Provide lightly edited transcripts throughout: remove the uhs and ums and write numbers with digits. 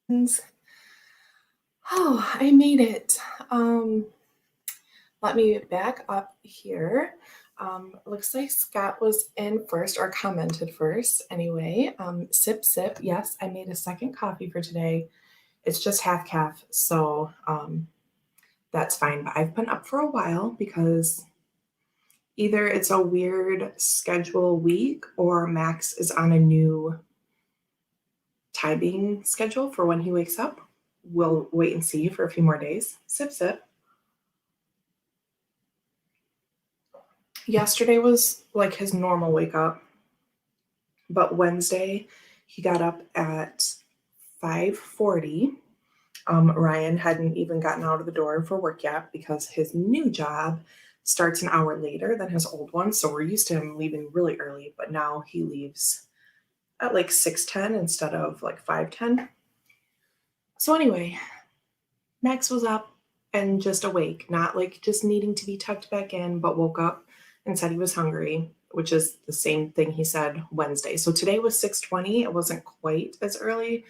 Oh, I made it. Um, Let me back up here. Looks like Scott was in first or commented first anyway. Sip, sip. Yes, I made a second coffee for today. It's just half calf, so that's fine. But I've been up for a while because either it's a weird schedule week or Max is on a new timing schedule for when he wakes up. We'll wait and see for a few more days. Sip, sip. Yesterday was like his normal wake up, but Wednesday he got up at 5:40. Ryan hadn't even gotten out of the door for work yet because his new job starts an hour later than his old one. So we're used to him leaving really early, but now he leaves at like 6:10 instead of like 5:10. So anyway, Max was up and just awake, not like just needing to be tucked back in, but woke up and said he was hungry, which is the same thing he said Wednesday. So today was 6:20. It wasn't quite as early,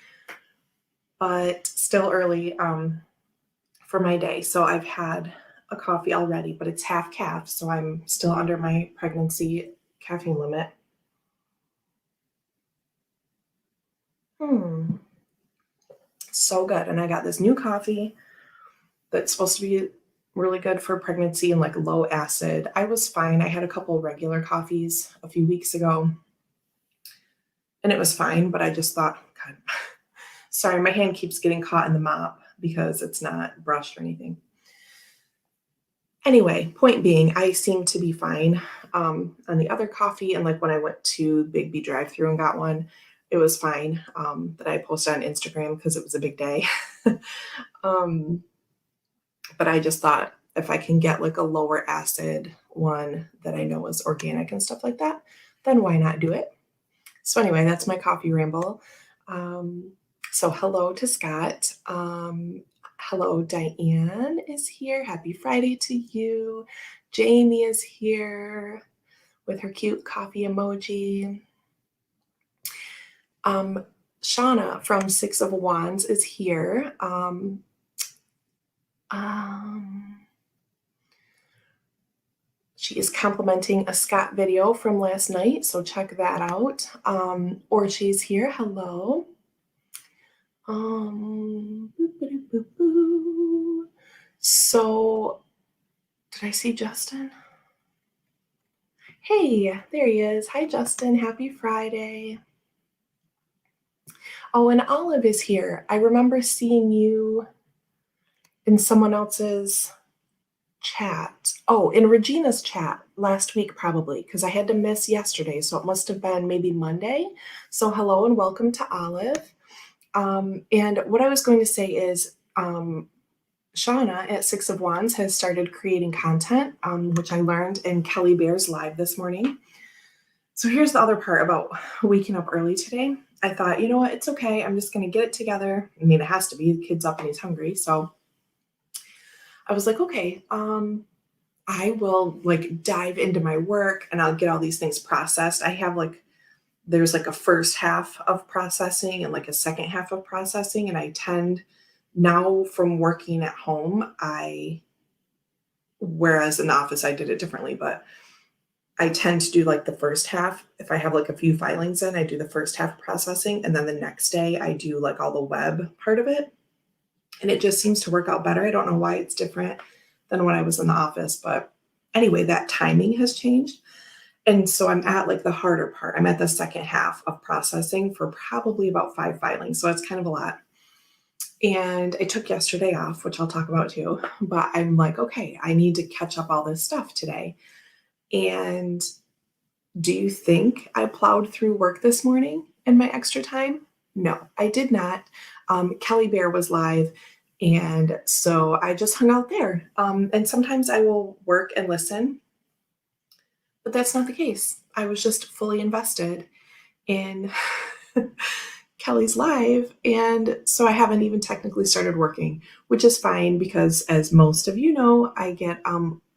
but still early for my day. So I've had a coffee already, but it's half calf, so I'm still under my pregnancy caffeine limit. Hmm, so good. And I got this new coffee that's supposed to be really good for pregnancy and like low acid. I was fine. I had a couple regular coffees a few weeks ago and it was fine, but I just thought, God, sorry, my hand keeps getting caught in the mop because it's not brushed or anything. Anyway, point being, I seem to be fine on the other coffee. And like when I went to Big B drive through and got one, it was fine that I posted on Instagram because it was a big day. um, but I just thought if I can get like a lower acid one that I know is organic and stuff like that, then why not do it? So anyway, that's my coffee ramble. Um, so hello to Scott. Hello, Diane is here. Happy Friday to you. Jamie is here with her cute coffee emoji. Um, Shauna from Six of Wands is here. Um, She is complimenting a Scott video from last night, so check that out. Orchie's here. Hello. Boop. So, did I see Justin? Hey, there he is. Hi, Justin. Happy Friday. Oh, and Olive is here. I remember seeing you in someone else's chat. Oh, in Regina's chat last week, probably, because I had to miss yesterday. So it must have been maybe Monday. So hello and welcome to Olive. And what I was going to say is Shauna at Six of Wands has started creating content, which I learned in Kelly Bear's live this morning. So here's the other part about waking up early today. I thought, you know what, it's okay. I'm just going to get it together. I mean, it has to be. The kid's up and he's hungry. So I was like, okay, I will like dive into my work and I'll get all these things processed. I have like, there's like a first half of processing and like a second half of processing. And I tend now from working at home, whereas in the office, I did it differently, but I tend to do like the first half. If I have like a few filings in, I do the first half processing. And then the next day I do like all the web part of it. And it just seems to work out better. I don't know why it's different than when I was in the office, but anyway, that timing has changed. And so I'm at like the harder part. I'm at the second half of processing for probably about 5 filings. So it's kind of a lot. And I took yesterday off, which I'll talk about too. But I'm like, okay, I need to catch up all this stuff today. And do you think I plowed through work this morning in my extra time? No, I did not. Kelly Bear was live. And so I just hung out there. And sometimes I will work and listen, but that's not the case. I was just fully invested in Kelly's live. And so I haven't even technically started working, which is fine because as most of you know,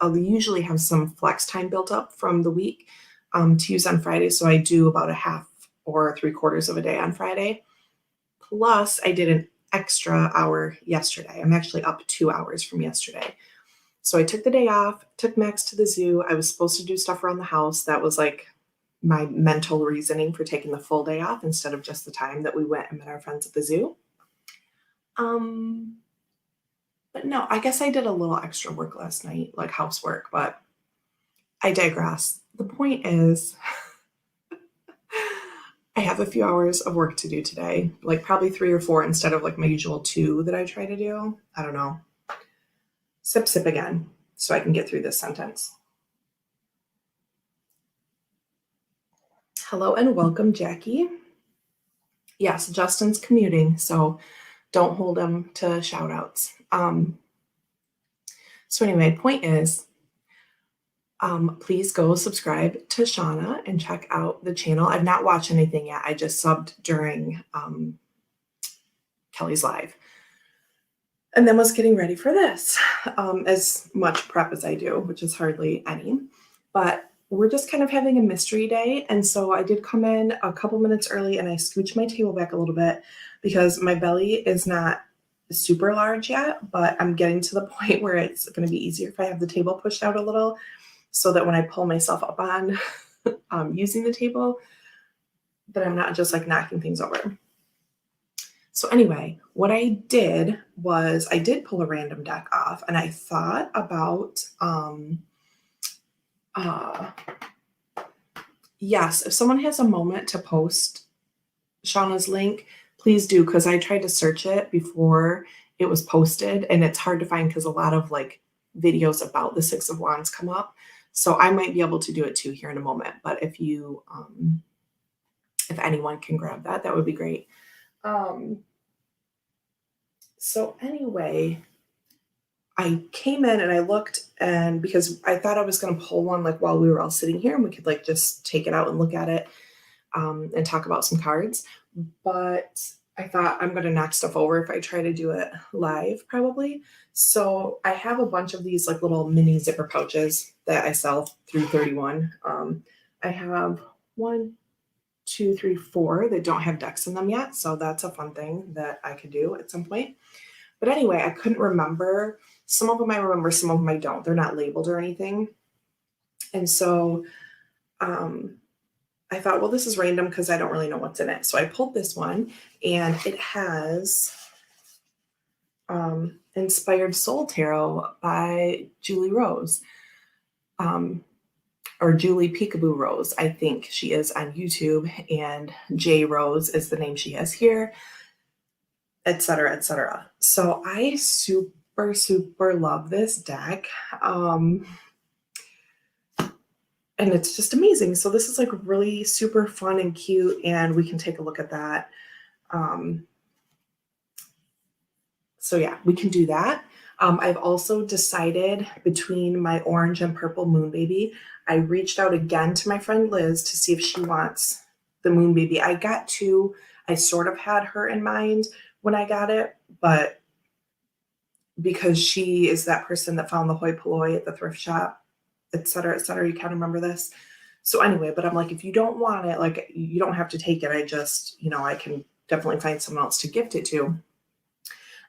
I'll usually have some flex time built up from the week to use on Friday. So I do about a half or 3/4 of a day on Friday. Plus I did extra hour yesterday. I'm actually up 2 hours from yesterday. So I took the day off, took Max to the zoo. I was supposed to do stuff around the house. That was like my mental reasoning for taking the full day off instead of just the time that we went and met our friends at the zoo. Um, but no, I guess I did a little extra work last night, like housework, but I digress. The point is, I have a few hours of work to do today, like probably 3 or 4 instead of like my usual 2 that I try to do. I don't know. Sip, sip again so I can get through this sentence. Hello and welcome, Jackie. Yes, Justin's commuting, so don't hold him to shout outs. So anyway, point is, please go subscribe to Shauna and check out the channel. I've not watched anything yet. I just subbed during Kelly's live. And then was getting ready for this, as much prep as I do, which is hardly any. But we're just kind of having a mystery day. And so I did come in a couple minutes early and I scooched my table back a little bit because my belly is not super large yet, but I'm getting to the point where it's going to be easier if I have the table pushed out a little so that when I pull myself up on using the table, that I'm not just like knocking things over. So anyway, what I did was I did pull a random deck off and I thought about, yes, if someone has a moment to post Shauna's link, please do, because I tried to search it before it was posted and it's hard to find because a lot of like videos about the Six of Wands come up. So I might be able to do it too here in a moment. But if you, if anyone can grab that, that would be great. So anyway, I came in and I looked, and because I thought I was going to pull one like while we were all sitting here and we could like just take it out and look at it and talk about some cards. But I thought I'm going to knock stuff over if I try to do it live probably. So I have a bunch of these like little mini zipper pouches that I sell through 31. I have 1, 2, 3, 4 that don't have decks in them yet. So that's a fun thing that I could do at some point. But anyway, I couldn't remember. Some of them I remember, some of them I don't. They're not labeled or anything. And so I thought, well, this is random because I don't really know what's in it. So I pulled this one and it has Inspired Soul Tarot by Julie Rose. Or Julie Peekaboo Rose, I think she is on YouTube, and J Rose is the name she has here, etc., etc. So I super, super love this deck. And it's just amazing. So this is like really super fun and cute, and we can take a look at that. So yeah, we can do that. I've also decided between my orange and purple moon baby, I reached out again to my friend Liz to see if she wants the moon baby. I got 2. I sort of had her in mind when I got it, but because she is that person that found the hoi polloi at the thrift shop, et cetera, you kind of remember this. So anyway, but I'm like, if you don't want it, like you don't have to take it. I just, I can definitely find someone else to gift it to.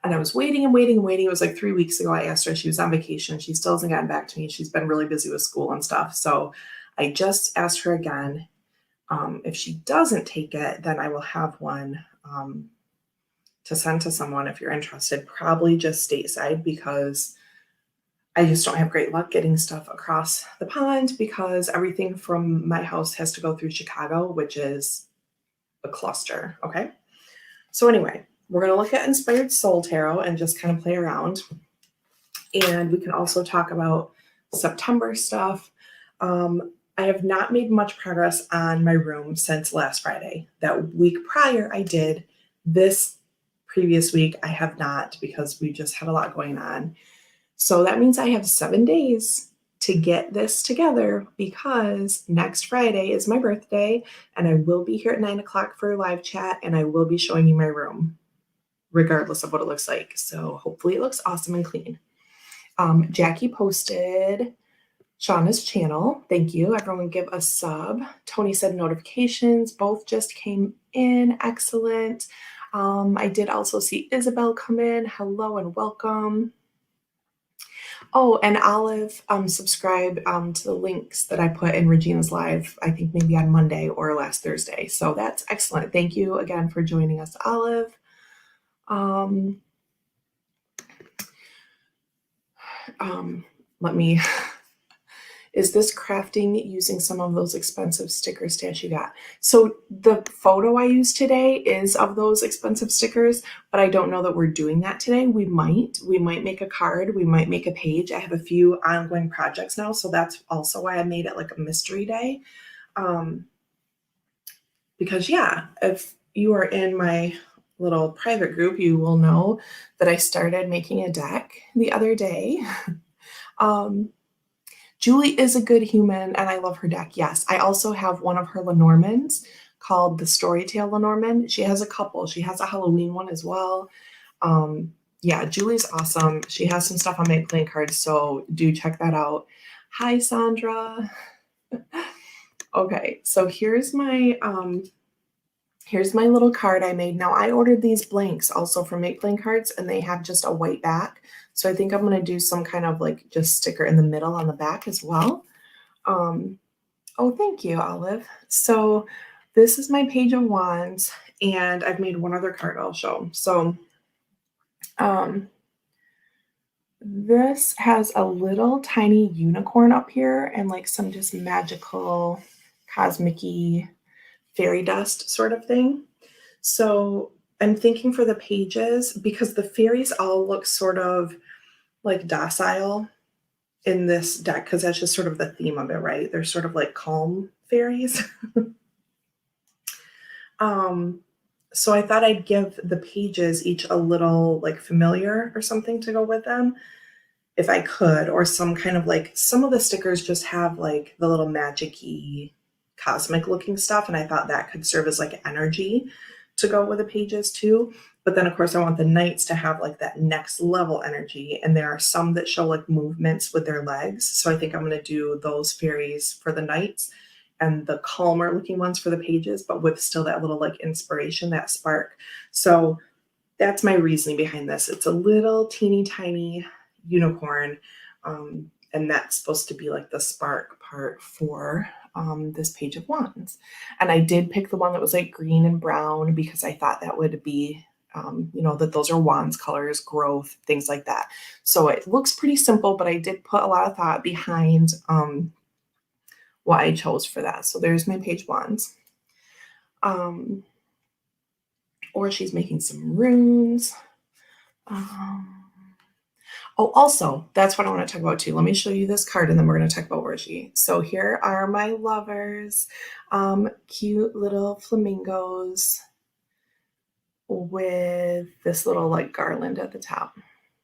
And I was waiting and waiting and waiting. It was like 3 weeks ago. I asked her, she was on vacation. She still hasn't gotten back to me. She's been really busy with school and stuff. So I just asked her again. If she doesn't take it, then I will have one to send to someone if you're interested, probably just stateside, because I just don't have great luck getting stuff across the pond because everything from my house has to go through Chicago, which is a cluster. Okay. So anyway, we're going to look at Inspired Soul Tarot and just kind of play around. And we can also talk about September stuff. I have not made much progress on my room since last Friday. That week prior, I did. This previous week, I have not, because we just had a lot going on. So that means I have 7 days to get this together, because next Friday is my birthday and I will be here at 9 o'clock for a live chat, and I will be showing you my room regardless of what it looks like. So hopefully it looks awesome and clean. Jackie posted Shauna's channel. Thank you. Everyone give a sub. Tony said notifications both just came in. Excellent. I did also see Isabel come in. Hello and welcome. Oh, and Olive, subscribe to the links that I put in Regina's live, I think maybe on Monday or last Thursday. So that's excellent. Thank you again for joining us, Olive. Let me, is this crafting using some of those expensive sticker stamps you got? So the photo I used today is of those expensive stickers, but I don't know that we're doing that today. We might make a card. We might make a page. I have a few ongoing projects now. So that's also why I made it like a mystery day. Because yeah, if you are in my little private group, you will know that I started making a deck the other day. Julie is a good human and I love her deck. Yes, I also have one of her Lenormands called the Storytale Lenormand. She has a couple. She has a Halloween one as well. Yeah, Julie's awesome. She has some stuff on Make Playing Cards, so do check that out. Hi, Sandra. Okay, so here's my little card I made. Now I ordered these blanks also from Make Playing Cards and they have just a white back. So I think I'm going to do some kind of like just sticker in the middle on the back as well. Oh, thank you, Olive. So this is my Page of Wands and I've made one other card I'll show. So this has a little tiny unicorn up here and like some just magical cosmic-y fairy dust sort of thing. So I'm thinking for the pages, because the fairies all look sort of like docile in this deck, because that's just sort of the theme of it, right? They're sort of like calm fairies. So I thought I'd give the pages each a little like familiar or something to go with them if I could, or some kind of like, some of the stickers just have like the little magic-y cosmic looking stuff. And I thought that could serve as like energy to go with the pages too. But then of course I want the knights to have like that next level energy. And there are some that show like movements with their legs. So I think I'm going to do those fairies for the knights and the calmer looking ones for the pages, but with still that little like inspiration, that spark. So that's my reasoning behind this. It's a little teeny tiny unicorn. And that's supposed to be like the spark part for this Page of Wands. And I did pick the one that was like green and brown because I thought that would be, that those are wands colors, growth, things like that. So it looks pretty simple, but I did put a lot of thought behind what I chose for that. So there's my Page Wands. Or she's making some runes. Oh, also, that's what I want to talk about too. Let me show you this card and then we're going to talk about Orshi. So here are my lovers. Cute little flamingos with this little like garland at the top.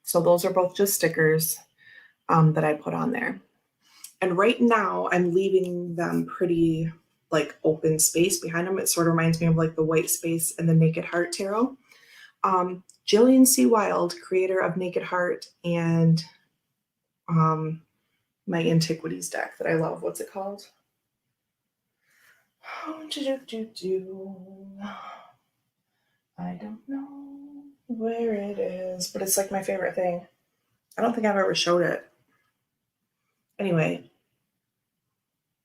So those are both just stickers that I put on there. And right now I'm leaving them pretty like open space behind them. It sort of reminds me of like the white space in the Naked Heart Tarot. Jillian C. Wild, creator of Naked Heart and my Antiquities deck that I love. What's it called? I don't know where it is, but it's like my favorite thing. I don't think I've ever showed it. Anyway,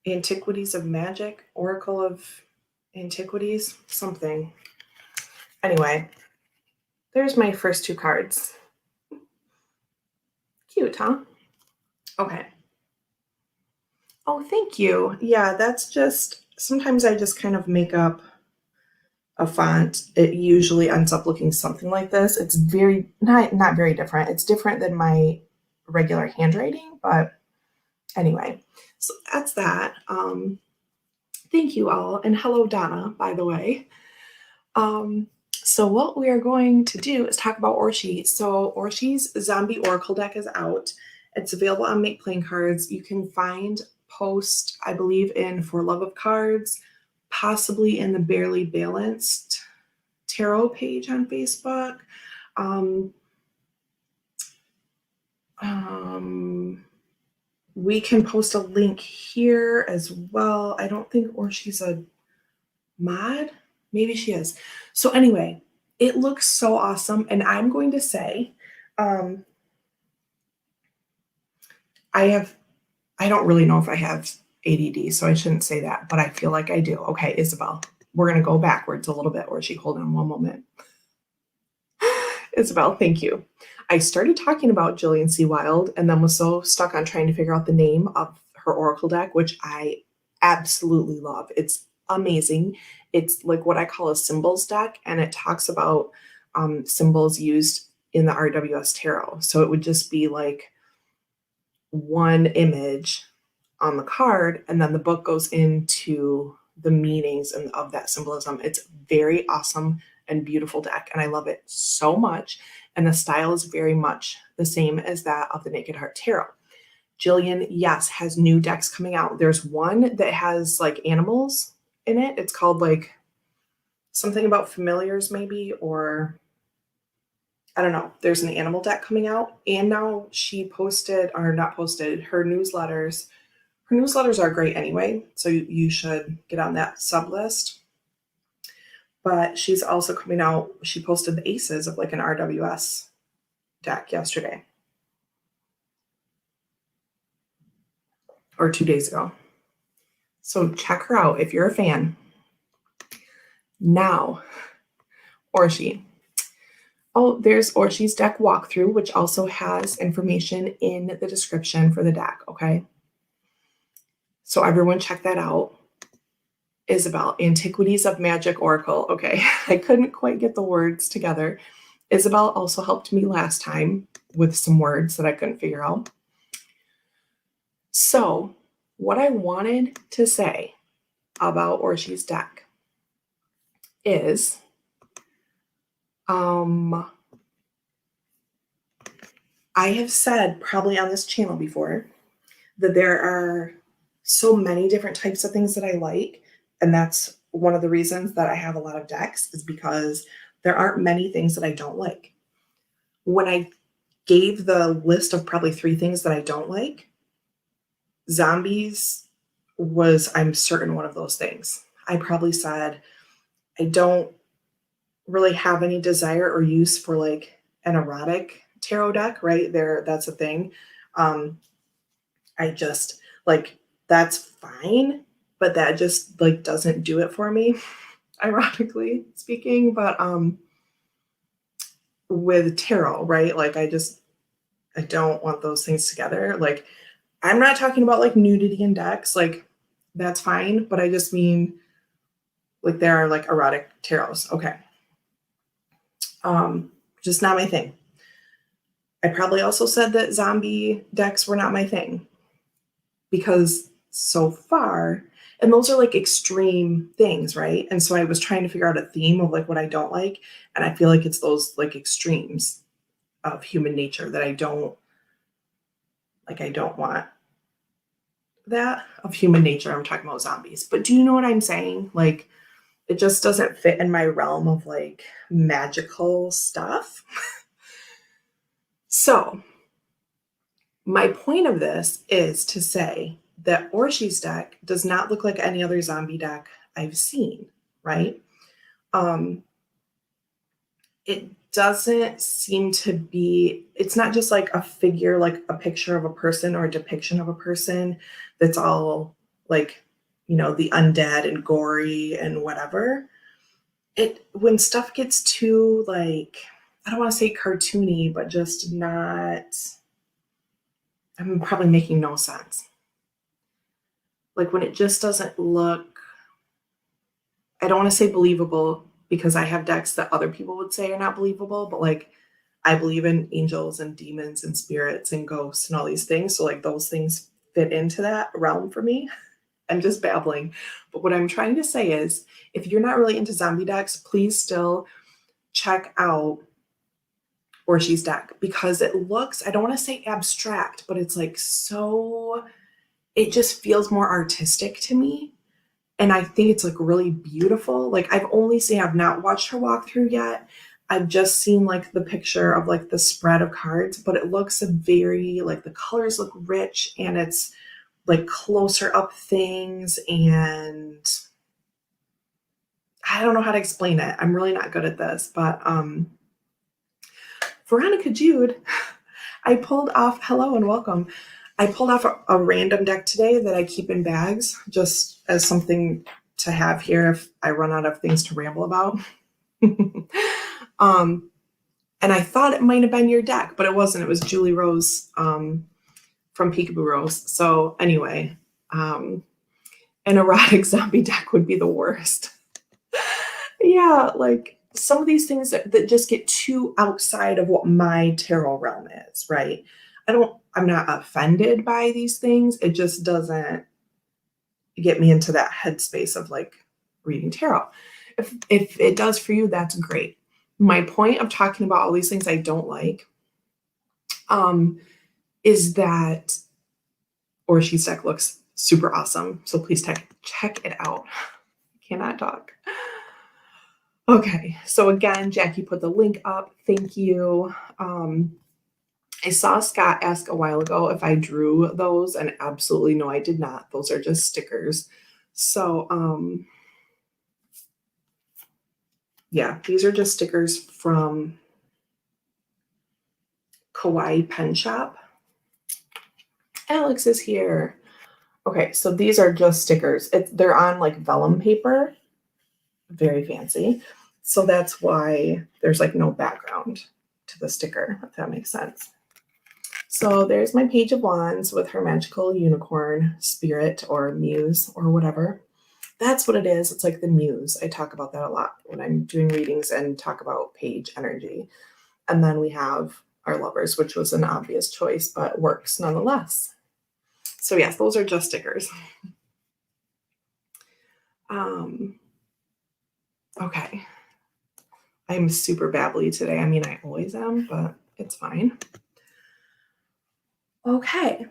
Antiquities of Magic, Oracle of Antiquities, something. Anyway, there's my first two cards. Cute, huh? Okay. Oh, thank you. Yeah, that's just, sometimes I just kind of make up a font. It usually ends up looking something like this. It's very, not very different. It's different than my regular handwriting, but anyway, so that's that. Thank you all. And hello, Donna, by the way. So what we are going to do is talk about Orshi. So Orshi's Zombie Oracle deck is out. It's available on Make Playing Cards. You can find post, I believe, in For Love of Cards, possibly in the Barely Balanced Tarot page on Facebook. We can post a link here as well. I don't think Orshi's a mod. Maybe she is. So anyway, It looks so awesome. And I'm going to say, um, I don't really know if I have ADD, so I shouldn't say that, but I feel like I do. Okay, Isabel, we're going to go backwards a little bit. Or she, hold on one moment. Isabel, thank you. I started talking about Jillian C. Wild and then was so stuck on trying to figure out the name of her Oracle deck, which I absolutely love. It's amazing. It's like what I call a symbols deck, and it talks about symbols used in the RWS tarot. So it would just be like one image on the card, and then the book goes into the meanings and of that symbolism. It's very awesome and beautiful deck, and I love it so much. And the style is very much the same as that of the Naked Heart Tarot. Jillian, yes, has new decks coming out. There's one that has like animals in it. It's called like something about familiars, maybe, or I don't know. There's an animal deck coming out. And now she posted, or not posted, her newsletters. Her newsletters are great anyway, so you should get on that sub list. But she's also coming out, she posted the aces of like an RWS deck yesterday or 2 days ago. So check her out if you're a fan. Now, Orshi. Oh, there's Orshi's deck walkthrough, which also has information in the description for the deck, okay? So everyone check that out. Isabel, Antiquities of Magic Oracle. Okay, I couldn't quite get the words together. Isabel also helped me last time with some words that I couldn't figure out. So what I wanted to say about Orshi's deck is I have said probably on this channel before that there are so many different types of things that I like. And that's one of the reasons that I have a lot of decks, is because there aren't many things that I don't like. When I gave the list of probably 3 things that I don't like, zombies was, I'm certain, one of those things. I probably said I don't really have any desire or use for like an erotic tarot deck, right? That's a thing. I just like, that's fine, but that just like doesn't do it for me, ironically speaking. But with tarot, right? Like I don't want those things together. Like I'm not talking about like nudity in decks, like that's fine, but I just mean like there are like erotic tarots. Okay. Just not my thing. I probably also said that zombie decks were not my thing, because so far, and those are like extreme things, right? And so I was trying to figure out a theme of like what I don't like, and I feel like it's those like extremes of human nature that I don't like. I don't want that of human nature. I'm talking about zombies, but do you know what I'm saying? Like it just doesn't fit in my realm of like magical stuff. So my point of this is to say that Orshi's deck does not look like any other zombie deck I've seen, right? It doesn't seem to be, it's not just like a figure, like a picture of a person or a depiction of a person that's all like, you know, the undead and gory and whatever. When stuff gets too like, I don't want to say cartoony, but just not, I'm probably making no sense. Like when it just doesn't look, I don't want to say believable, because I have decks that other people would say are not believable, but like I believe in angels and demons and spirits and ghosts and all these things. So like those things fit into that realm for me. I'm just babbling. But what I'm trying to say is if you're not really into zombie decks, please still check out Orshi's deck, because it looks, I don't want to say abstract, but it's like so, it just feels more artistic to me. And I think it's like really beautiful. Like I've not watched her walkthrough yet. I've just seen like the picture of like the spread of cards, but it looks very, like the colors look rich, and it's like closer up things, and I don't know how to explain it. I'm really not good at this, but Veronica Jude, I pulled off, hello and welcome. I pulled off a random deck today that I keep in bags just as something to have here if I run out of things to ramble about. And I thought it might have been your deck, but it wasn't. It was Julie Rose from Peekaboo Rose. So anyway, an erotic zombie deck would be the worst. Yeah, like some of these things that just get too outside of what my tarot realm is, right? I'm not offended by these things. It just doesn't get me into that headspace of like reading tarot. If it does for you, that's great. My point of talking about all these things I don't like is that Orishi's deck looks super awesome. So please check it out. Cannot talk. Okay, so again, Jackie put the link up. Thank you. I saw Scott ask a while ago if I drew those, and absolutely no, I did not. Those are just stickers. So, yeah, these are just stickers from Kawaii Pen Shop. Alex is here. Okay, so these are just stickers. They're on like vellum paper. Very fancy. So that's why there's like no background to the sticker, if that makes sense. So there's my Page of Wands with her magical unicorn spirit or muse or whatever. That's what it is. It's like the muse. I talk about that a lot when I'm doing readings and talk about page energy. And then we have our lovers, which was an obvious choice, but works nonetheless. So yes, those are just stickers. Okay. I'm super babbly today. I mean, I always am, but it's fine. Okay.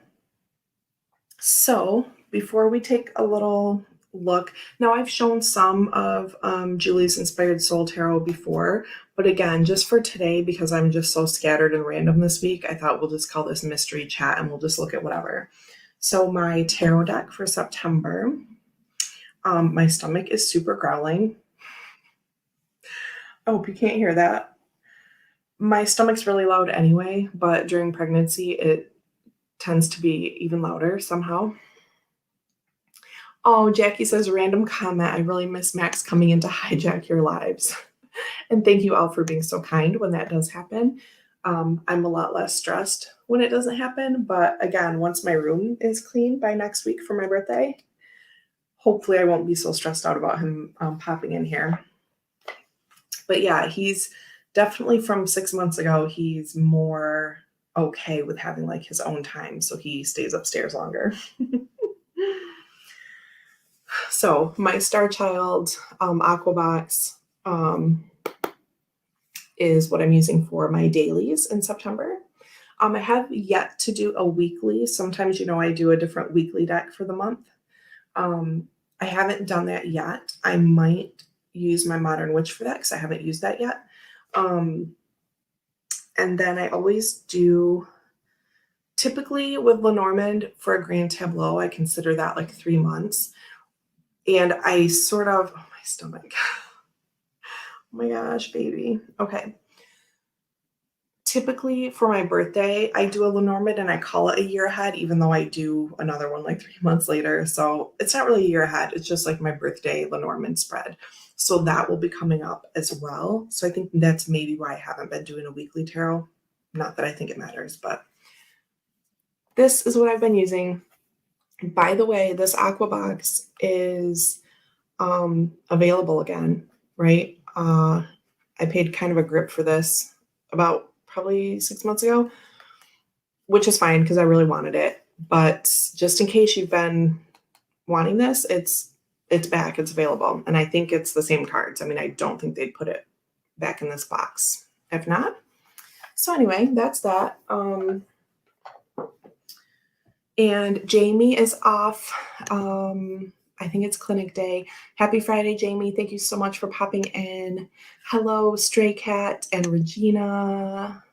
So before we take a little look, now I've shown some of Julie's Inspired Soul Tarot before, but again, just for today, because I'm just so scattered and random this week, I thought we'll just call this mystery chat and we'll just look at whatever. So my tarot deck for September, my stomach is super growling. I hope you can't hear that. My stomach's really loud anyway, but during pregnancy, it tends to be even louder somehow. Oh, Jackie says, random comment. I really miss Max coming in to hijack your lives. And thank you all for being so kind when that does happen. I'm a lot less stressed when it doesn't happen. But again, once my room is clean by next week for my birthday, hopefully I won't be so stressed out about him popping in here. But yeah, he's definitely from 6 months ago, he's more okay with having like his own time. So he stays upstairs longer. So my Star Child Aqua Box is what I'm using for my dailies in September. I have yet to do a weekly. Sometimes, I do a different weekly deck for the month. I haven't done that yet. I might use my Modern Witch for that because I haven't used that yet. And then I always do, typically with Lenormand for a Grand Tableau, I consider that like 3 months. And I sort of, oh, my stomach. Oh my gosh, baby. Okay. Typically for my birthday, I do a Lenormand and I call it a year ahead, even though I do another one like 3 months later. So it's not really a year ahead. It's just like my birthday Lenormand spread. So that will be coming up as well. So I think that's maybe why I haven't been doing a weekly tarot. Not that I think it matters, but this is what I've been using. By the way, this Aqua Box is available again, right? I paid kind of a grip for this about probably 6 months ago, which is fine because I really wanted it. But just in case you've been wanting this, it's back, it's available. And I think it's the same cards. I mean, I don't think they'd put it back in this box. If not. So anyway, that's that. And Jamie is off. I think it's clinic day. Happy Friday, Jamie. Thank you so much for popping in. Hello, Stray Cat and Regina.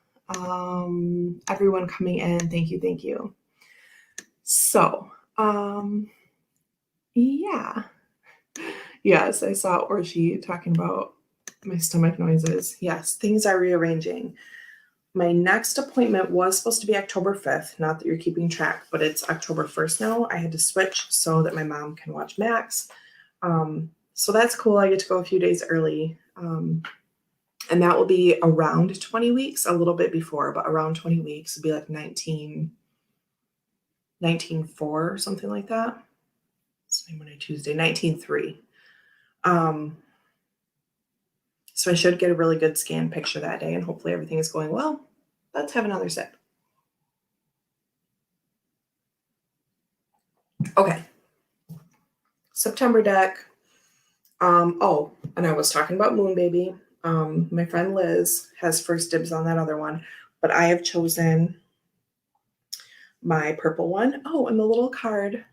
Everyone coming in. Thank you. Thank you. So, yeah. Yes, I saw Orshi talking about my stomach noises. Yes, things are rearranging. My next appointment was supposed to be October 5th. Not that you're keeping track, but it's October 1st now. I had to switch so that my mom can watch Max. So that's cool. I get to go a few days early. And that will be around 20 weeks, a little bit before, but around 20 weeks would be like 19.4 or something like that. It's Monday, Tuesday, 19.3. So I should get a really good scan picture that day, and hopefully everything is going well. Let's have another sip. Okay. September deck. Oh, and I was talking about Moon Baby. My friend Liz has first dibs on that other one, but I have chosen my purple one. Oh, and the little card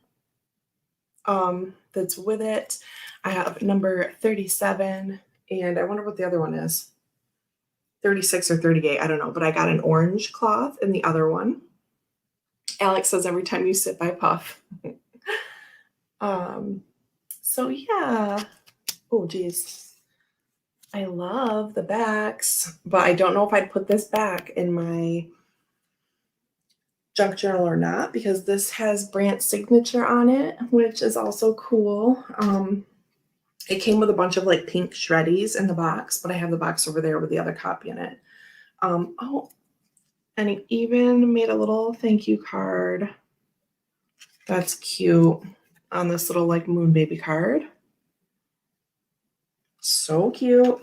that's with it, I have number 37, and I wonder what the other one is. 36 or 38, I don't know, but I got an orange cloth in the other one. Alex says every time you sip, I puff. So yeah. Oh, geez. I love the backs, but I don't know if I'd put this back in my junk journal or not, because this has Brant's signature on it, which is also cool. It came with a bunch of like pink shreddies in the box, but I have the box over there with the other copy in it. Oh, and he even made a little thank you card. That's cute on this little like Moon Baby card. So cute.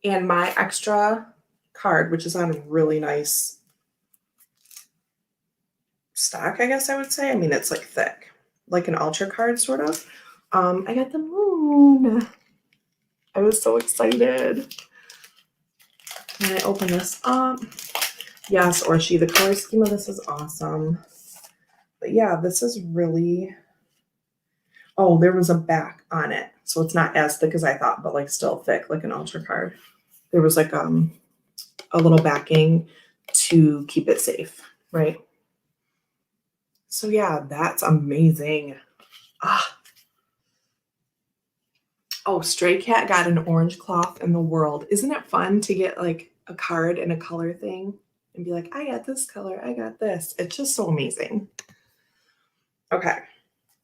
And my extra card, which is on really nice stock, I guess I would say. I mean, it's like thick, like an ultra card sort of. I got the moon. I was so excited. And I open this up. Yes, Orshi, the color scheme of this is awesome. But yeah, this is really, oh, there was a back on it. So it's not as thick as I thought, but like still thick, like an ultra card. There was like a little backing to keep it safe, right? So yeah, that's amazing. Oh, Stray Cat got an orange cloth in the world. Isn't it fun to get like a card and a color thing and be like, I got this color, I got this. It's just so amazing. Okay.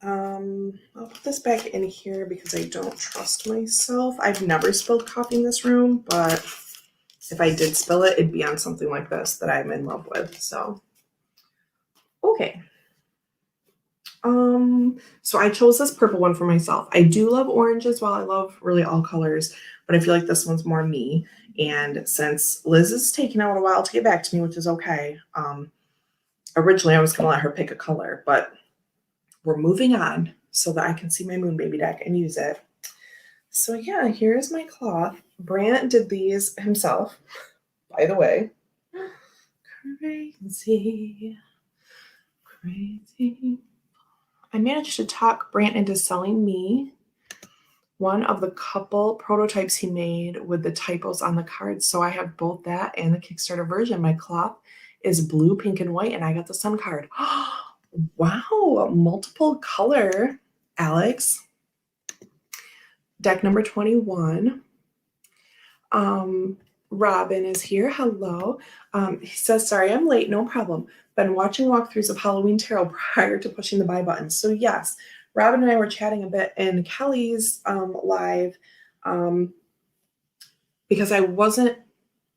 I'll put this back in here because I don't trust myself. I've never spilled coffee in this room, but if I did spill it, it'd be on something like this that I'm in love with. So, okay. So I chose this purple one for myself. I do love orange as well. I love really all colors, but I feel like this one's more me. And since Liz is taking out a while to get back to me, which is okay. Originally I was gonna let her pick a color, but we're moving on so that I can see my Moon Baby deck and use it. So yeah, here's my cloth. Brant did these himself, by the way. Crazy. I managed to talk Brant into selling me one of the couple prototypes he made with the typos on the cards. So I have both that and the Kickstarter version. My cloth is blue, pink, and white, and I got the sun card. Wow, multiple color, Alex. Deck number 21. Robin is here. Hello. He says, sorry, I'm late. No problem. Been watching walkthroughs of Halloween Tarot prior to pushing the buy button. So yes, Robin and I were chatting a bit in Kelly's live because I wasn't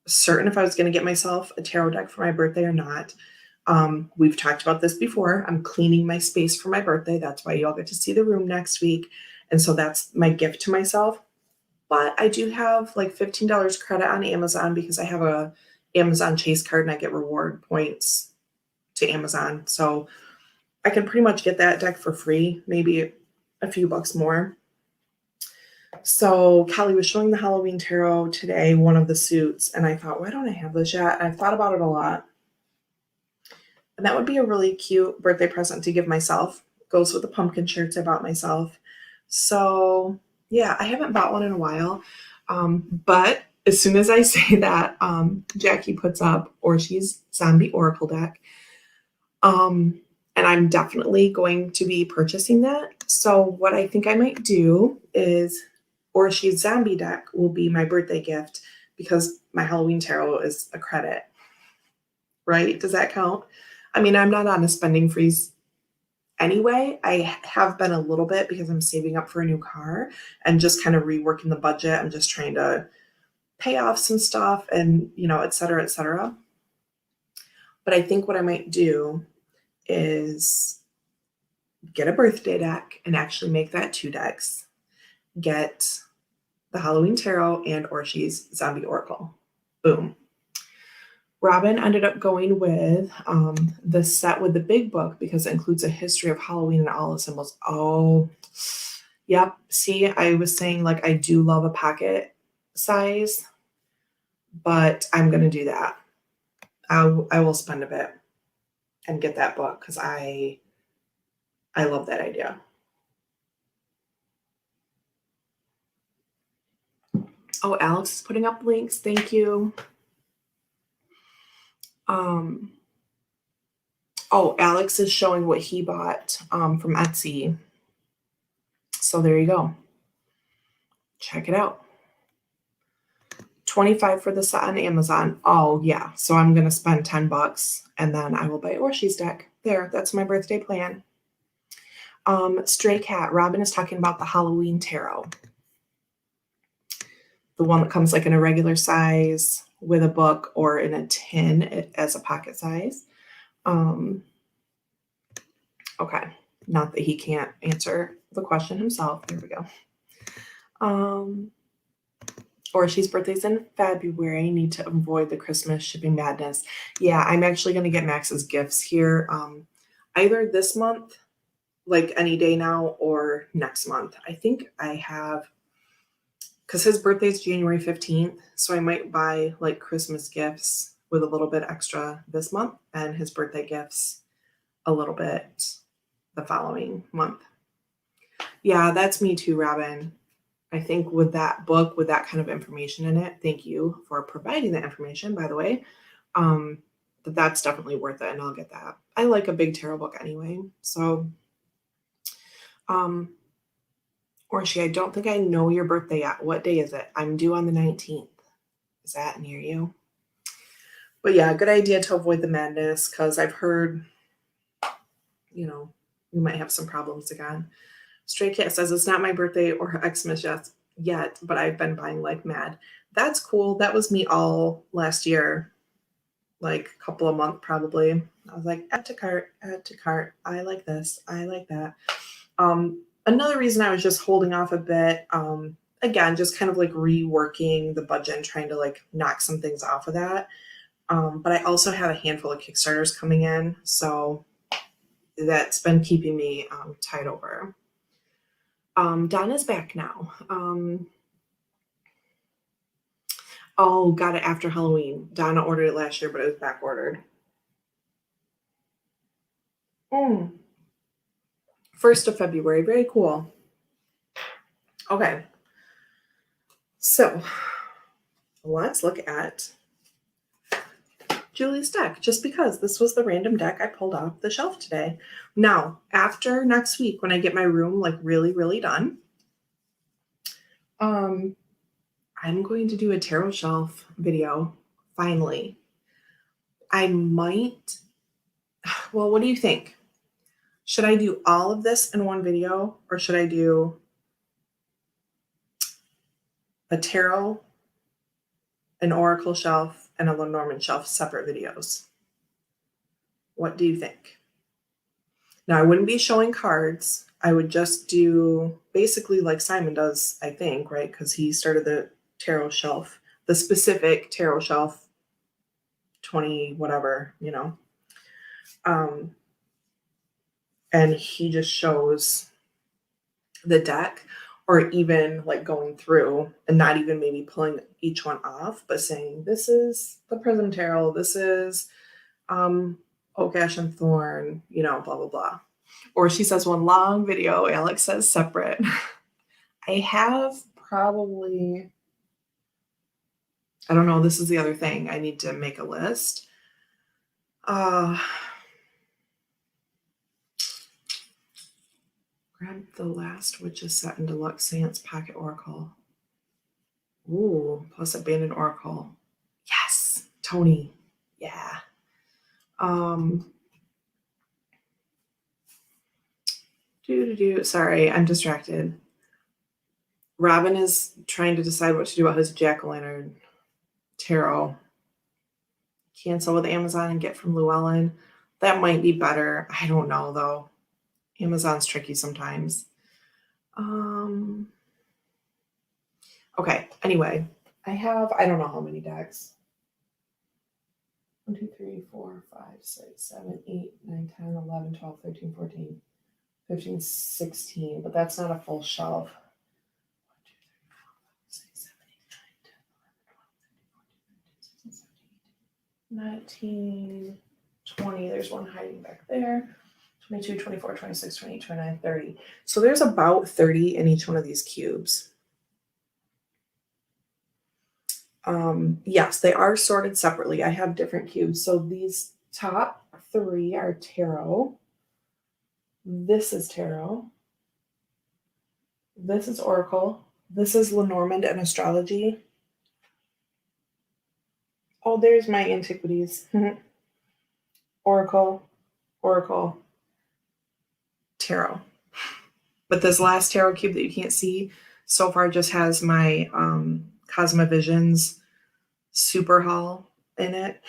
certain if I was going to get myself a tarot deck for my birthday or not. We've talked about this before. I'm cleaning my space for my birthday. That's why y'all get to see the room next week. And so that's my gift to myself. But I do have like $15 credit on Amazon because I have a Amazon Chase card and I get reward points to Amazon. So I can pretty much get that deck for free, maybe a few bucks more. So Kelly was showing the Halloween Tarot today, one of the suits, and I thought, why don't I have this yet? I've thought about it a lot. And that would be a really cute birthday present to give myself. Goes with the pumpkin shirts I bought myself. So yeah, I haven't bought one in a while. But as soon as I say that, Jackie puts up Orshi's Zombie Oracle deck. And I'm definitely going to be purchasing that. So what I think I might do is Orshi's zombie deck will be my birthday gift because my Halloween tarot is a credit, right? Does that count? I mean, I'm not on a spending freeze anyway. I have been a little bit because I'm saving up for a new car and just kind of reworking the budget. I'm just trying to pay off some stuff and, et cetera, et cetera. But I think what I might do is get a birthday deck and actually make that 2 decks. Get the Halloween Tarot and Orshi's Zombie Oracle. Boom. Robin ended up going with the set with the big book because it includes a history of Halloween and all the symbols. Oh, yep. See, I was saying like I do love a pocket size, but I'm going to do that. I will spend a bit and get that book because I love that idea. Oh, Alex is putting up links. Thank you. Oh, Alex is showing what he bought from Etsy. So there you go. Check it out. $25 for the set on Amazon. Oh yeah. So I'm gonna spend $10 and then I will buy Orshi's deck. There, that's my birthday plan. Stray Cat, Robin is talking about the Halloween tarot. The one that comes like in a regular size with a book or in a tin as a pocket size. Okay, not that he can't answer the question himself. There we go. Orshi's birthday's in February. Need to avoid the Christmas shipping madness. Yeah, I'm actually going to get Max's gifts here either this month, like any day now, or next month. I think I have, because his birthday's January 15th, so I might buy like Christmas gifts with a little bit extra this month and his birthday gifts a little bit the following month. Yeah, that's me too, Robin. I think with that book, with that kind of information in it, thank you for providing that information, by the way, that's definitely worth it, and I'll get that. I like a big tarot book anyway. So, Orshi, I don't think I know your birthday yet. What day is it? I'm due on the 19th. Is that near you? But yeah, good idea to avoid the madness because I've heard, we might have some problems again. Stray Cat says it's not my birthday or Xmas yet, but I've been buying like mad. That's cool. That was me all last year, like a couple of months probably. I was like, add to cart, add to cart. I like this. I like that. Another reason I was just holding off a bit, again, just kind of like reworking the budget and trying to like knock some things off of that. But I also have a handful of Kickstarters coming in. So that's been keeping me tied over. Donna's back now. Oh, got it after Halloween. Donna ordered it last year, but it was back ordered. 1st of February. Very cool. Okay. So let's look at Julie's deck, just because this was the random deck I pulled off the shelf today. Now, after next week, when I get my room like really, really done, I'm going to do a tarot shelf video, finally. I might, well, what do you think? Should I do all of this in one video, or should I do a tarot, an oracle shelf, and a Lenormand shelf separate videos? What do you think? Now, I wouldn't be showing cards. I would just do basically like Simon does, I think, right? Because he started the tarot shelf, the specific tarot shelf, 20 whatever, and he just shows the deck, or even like going through and not even maybe pulling each one off, but saying, this is the Prism Tarot, this is Oak, Ash, and Thorn, blah, blah, blah. Or she says one long video, Alex says separate. I have probably, I don't know, this is the other thing. I need to make a list. Grab the last Witch's Set in Deluxe Seance Pocket Oracle. Ooh, plus a Banded Oracle. Yes, Tony. Yeah. Sorry, I'm distracted. Robin is trying to decide what to do about his jack-o'-lantern tarot. Cancel with Amazon and get from Llewellyn. That might be better. I don't know though. Amazon's tricky sometimes. Okay, anyway, I don't know how many decks. 1, 2, 3, 4, 5, 6, 7, 8, 9, 10, 11, 12, 13, 14, 15, 16, but that's not a full shelf. 19, 20, there's one hiding back there. 22, 24, 26, 28, 29, 30. So there's about 30 in each one of these cubes. Yes, they are sorted separately. I have different cubes. So these top 3 are tarot. This is tarot. This is oracle. This is Lenormand and astrology. Oh, there's my antiquities. Oracle, tarot. But this last tarot cube that you can't see so far just has my Cosmovisions Super Haul in it.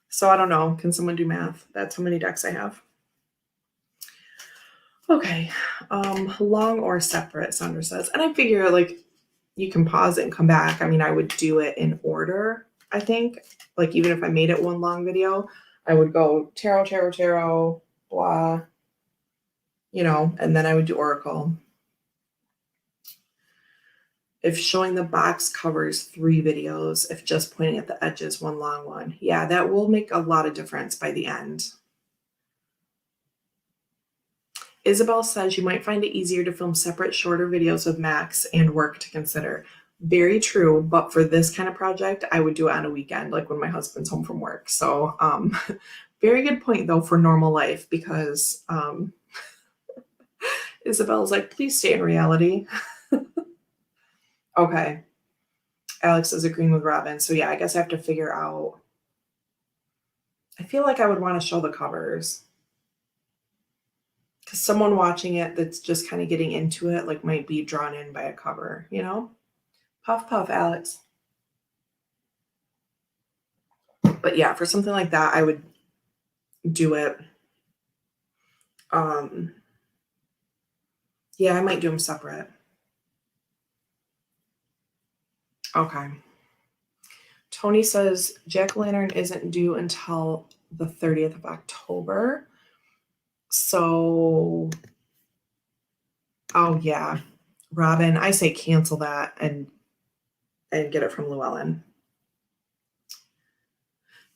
So I don't know. Can someone do math? That's how many decks I have. Okay. Long or separate, Sandra says. And I figure like you can pause it and come back. I mean, I would do it in order, I think. Like even if I made it one long video, I would go tarot, blah, and then I would do oracle. If showing the box covers 3 videos, if just pointing at the edges, one long one. Yeah, that will make a lot of difference by the end. Isabel says you might find it easier to film separate, shorter videos with Max and work to consider. Very true, but for this kind of project, I would do it on a weekend, like when my husband's home from work. So, very good point, though, for normal life, because Isabel's like, please stay in reality. Okay. Alex is agreeing with Robin. So, yeah, I guess I have to figure out. I feel like I would want to show the covers. Because someone watching it that's just kind of getting into it, like, might be drawn in by a cover, Puff, puff, Alex. But yeah, for something like that, I would do it. Yeah, I might do them separate. Okay. Tony says jack-o'-lantern isn't due until the 30th of October. So, oh yeah, Robin, I say cancel that and get it from Llewellyn.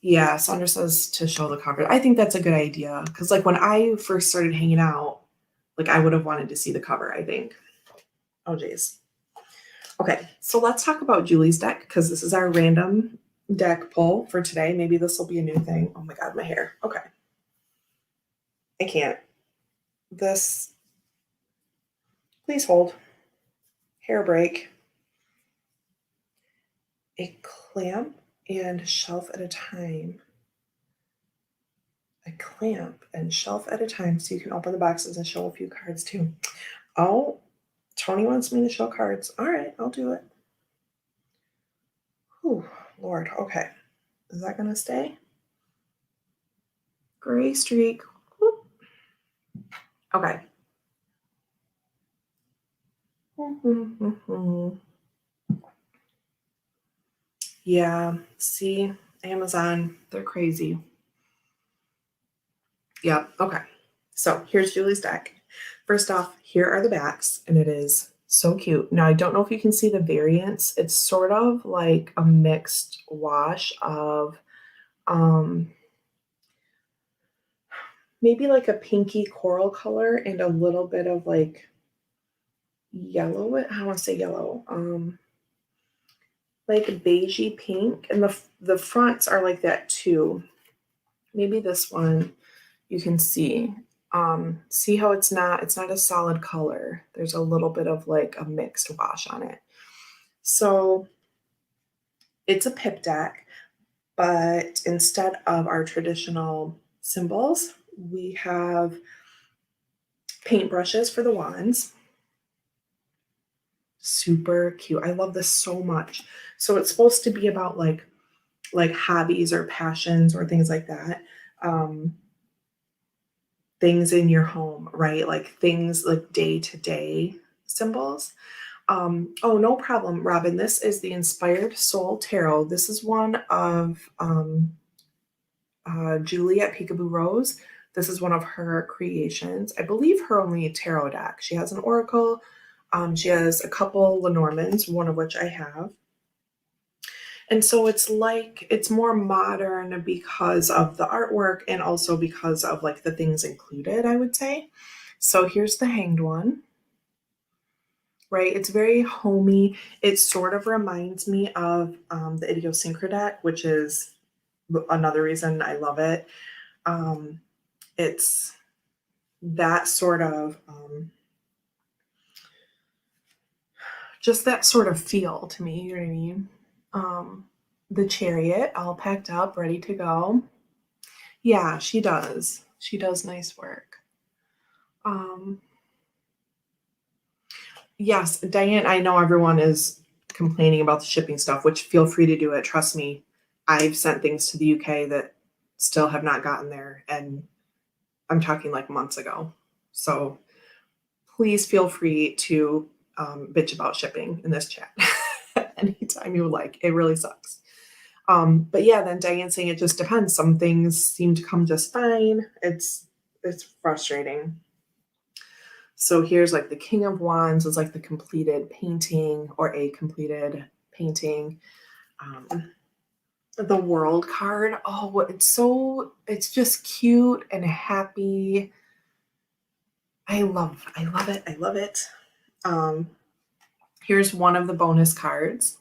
Yeah, Sandra says to show the cover. I think that's a good idea because, like, when I first started hanging out, like, I would have wanted to see the cover, I think. Oh, geez. Okay, so let's talk about Julie's deck because this is our random deck pull for today. Maybe this will be a new thing. Oh my God, my hair. Okay. I can't. This, please hold. Hair break. A clamp and shelf at a time. A clamp and shelf at a time so you can open the boxes and show a few cards too. Oh, Tony wants me to show cards. All right, I'll do it. Whew, Lord. Okay. Is that going to stay? Gray streak. Whoop. Okay. Yeah, see, Amazon, they're crazy. Yeah, okay. So here's Julie's deck. First off, here are the backs, and it is so cute. Now, I don't know if you can see the variants. It's sort of like a mixed wash of maybe like a pinky coral color and a little bit of like yellow. I don't want to say yellow. Like beigey pink, and the fronts are like that too. Maybe this one you can see. See how it's not a solid color. There's a little bit of like a mixed wash on it. So it's a pip deck, but instead of our traditional symbols, we have paintbrushes for the wands. Super cute. I love this so much. So it's supposed to be about like hobbies or passions or things like that. Things in your home, right? Like things like day-to-day symbols. Oh, no problem, Robin. This is the Inspired Soul Tarot. This is one of Julie at Peekaboo Rose. This is one of her creations. I believe her only tarot deck. She has an oracle. She has a couple Lenormands, one of which I have. And so it's more modern because of the artwork and also because of like the things included, I would say. So here's the Hanged One, right? It's very homey. It sort of reminds me of the Idiosyncra deck, which is another reason I love it. It's that sort of just that sort of feel to me, you know what I mean? The Chariot, all packed up, ready to go. Yeah, she does. She does nice work. Yes, Diane, I know everyone is complaining about the shipping stuff, which feel free to do it. Trust me, I've sent things to the UK that still have not gotten there, and I'm talking like months ago. So please feel free to bitch about shipping in this chat anytime you would like. It really sucks. But yeah, then Diane saying it just depends. Some things seem to come just fine. It's frustrating. So here's like the King of Wands is like the completed painting or a completed painting. The World card. Oh, it's just cute and happy. I love it. I love it. Here's one of the bonus cards.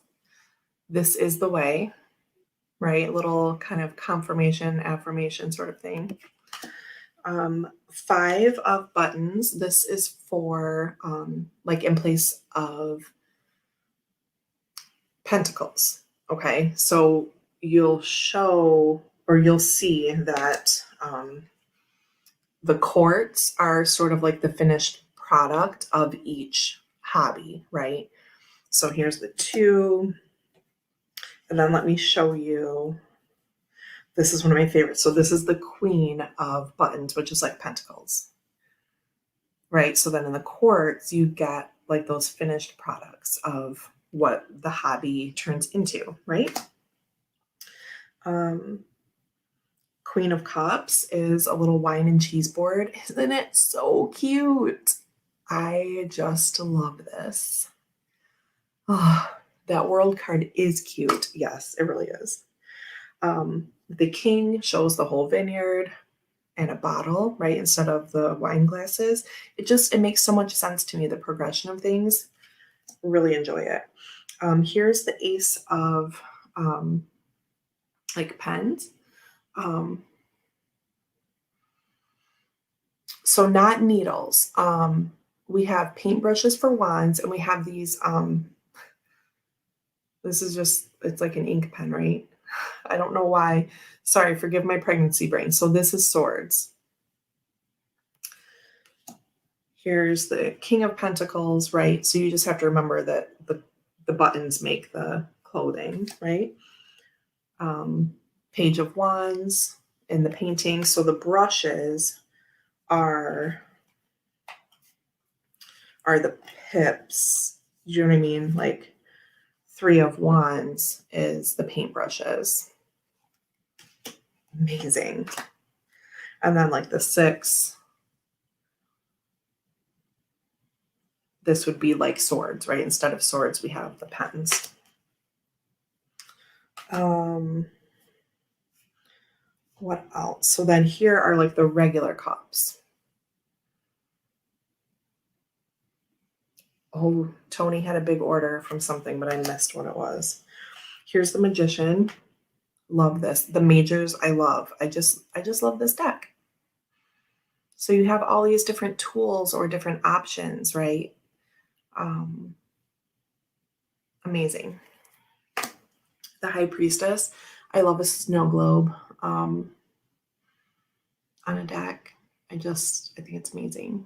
This is the way, right? Little kind of confirmation, affirmation sort of thing. 5 of buttons. This is for like in place of pentacles. Okay, so you'll see that the courts are sort of like the finished product of each hobby, right? So here's the 2, and then let me show you. This is one of my favorites. So this is the Queen of Buttons, which is like pentacles, right? So then in the courts, you get like those finished products of what the hobby turns into, right? Queen of Cups is a little wine and cheese board. Isn't it so cute? I just love this. Oh, that World card is cute. Yes, it really is. The King shows the whole vineyard and a bottle, right, instead of the wine glasses. It makes so much sense to me, the progression of things. Really enjoy it. Here's the Ace of like pens. So not needles. We have paintbrushes for wands, and we have these. This is it's like an ink pen, right? I don't know why. Sorry, forgive my pregnancy brain. So this is swords. Here's the King of Pentacles, right? So you just have to remember that the buttons make the clothing, right? Page of Wands in the painting. So the brushes are the pips. You know what I mean? Like 3 of Wands is the paintbrushes. Amazing. And then like the 6, this would be like swords, right? Instead of swords, we have the pens. What else? So then here are like the regular cups. Oh, Tony had a big order from something, but I missed what it was. Here's the Magician. Love this. The Majors, I love. I just love this deck. So you have all these different tools or different options, right? Um, Amazing. The High Priestess. I love a snow globe um, on a deck. I think it's amazing.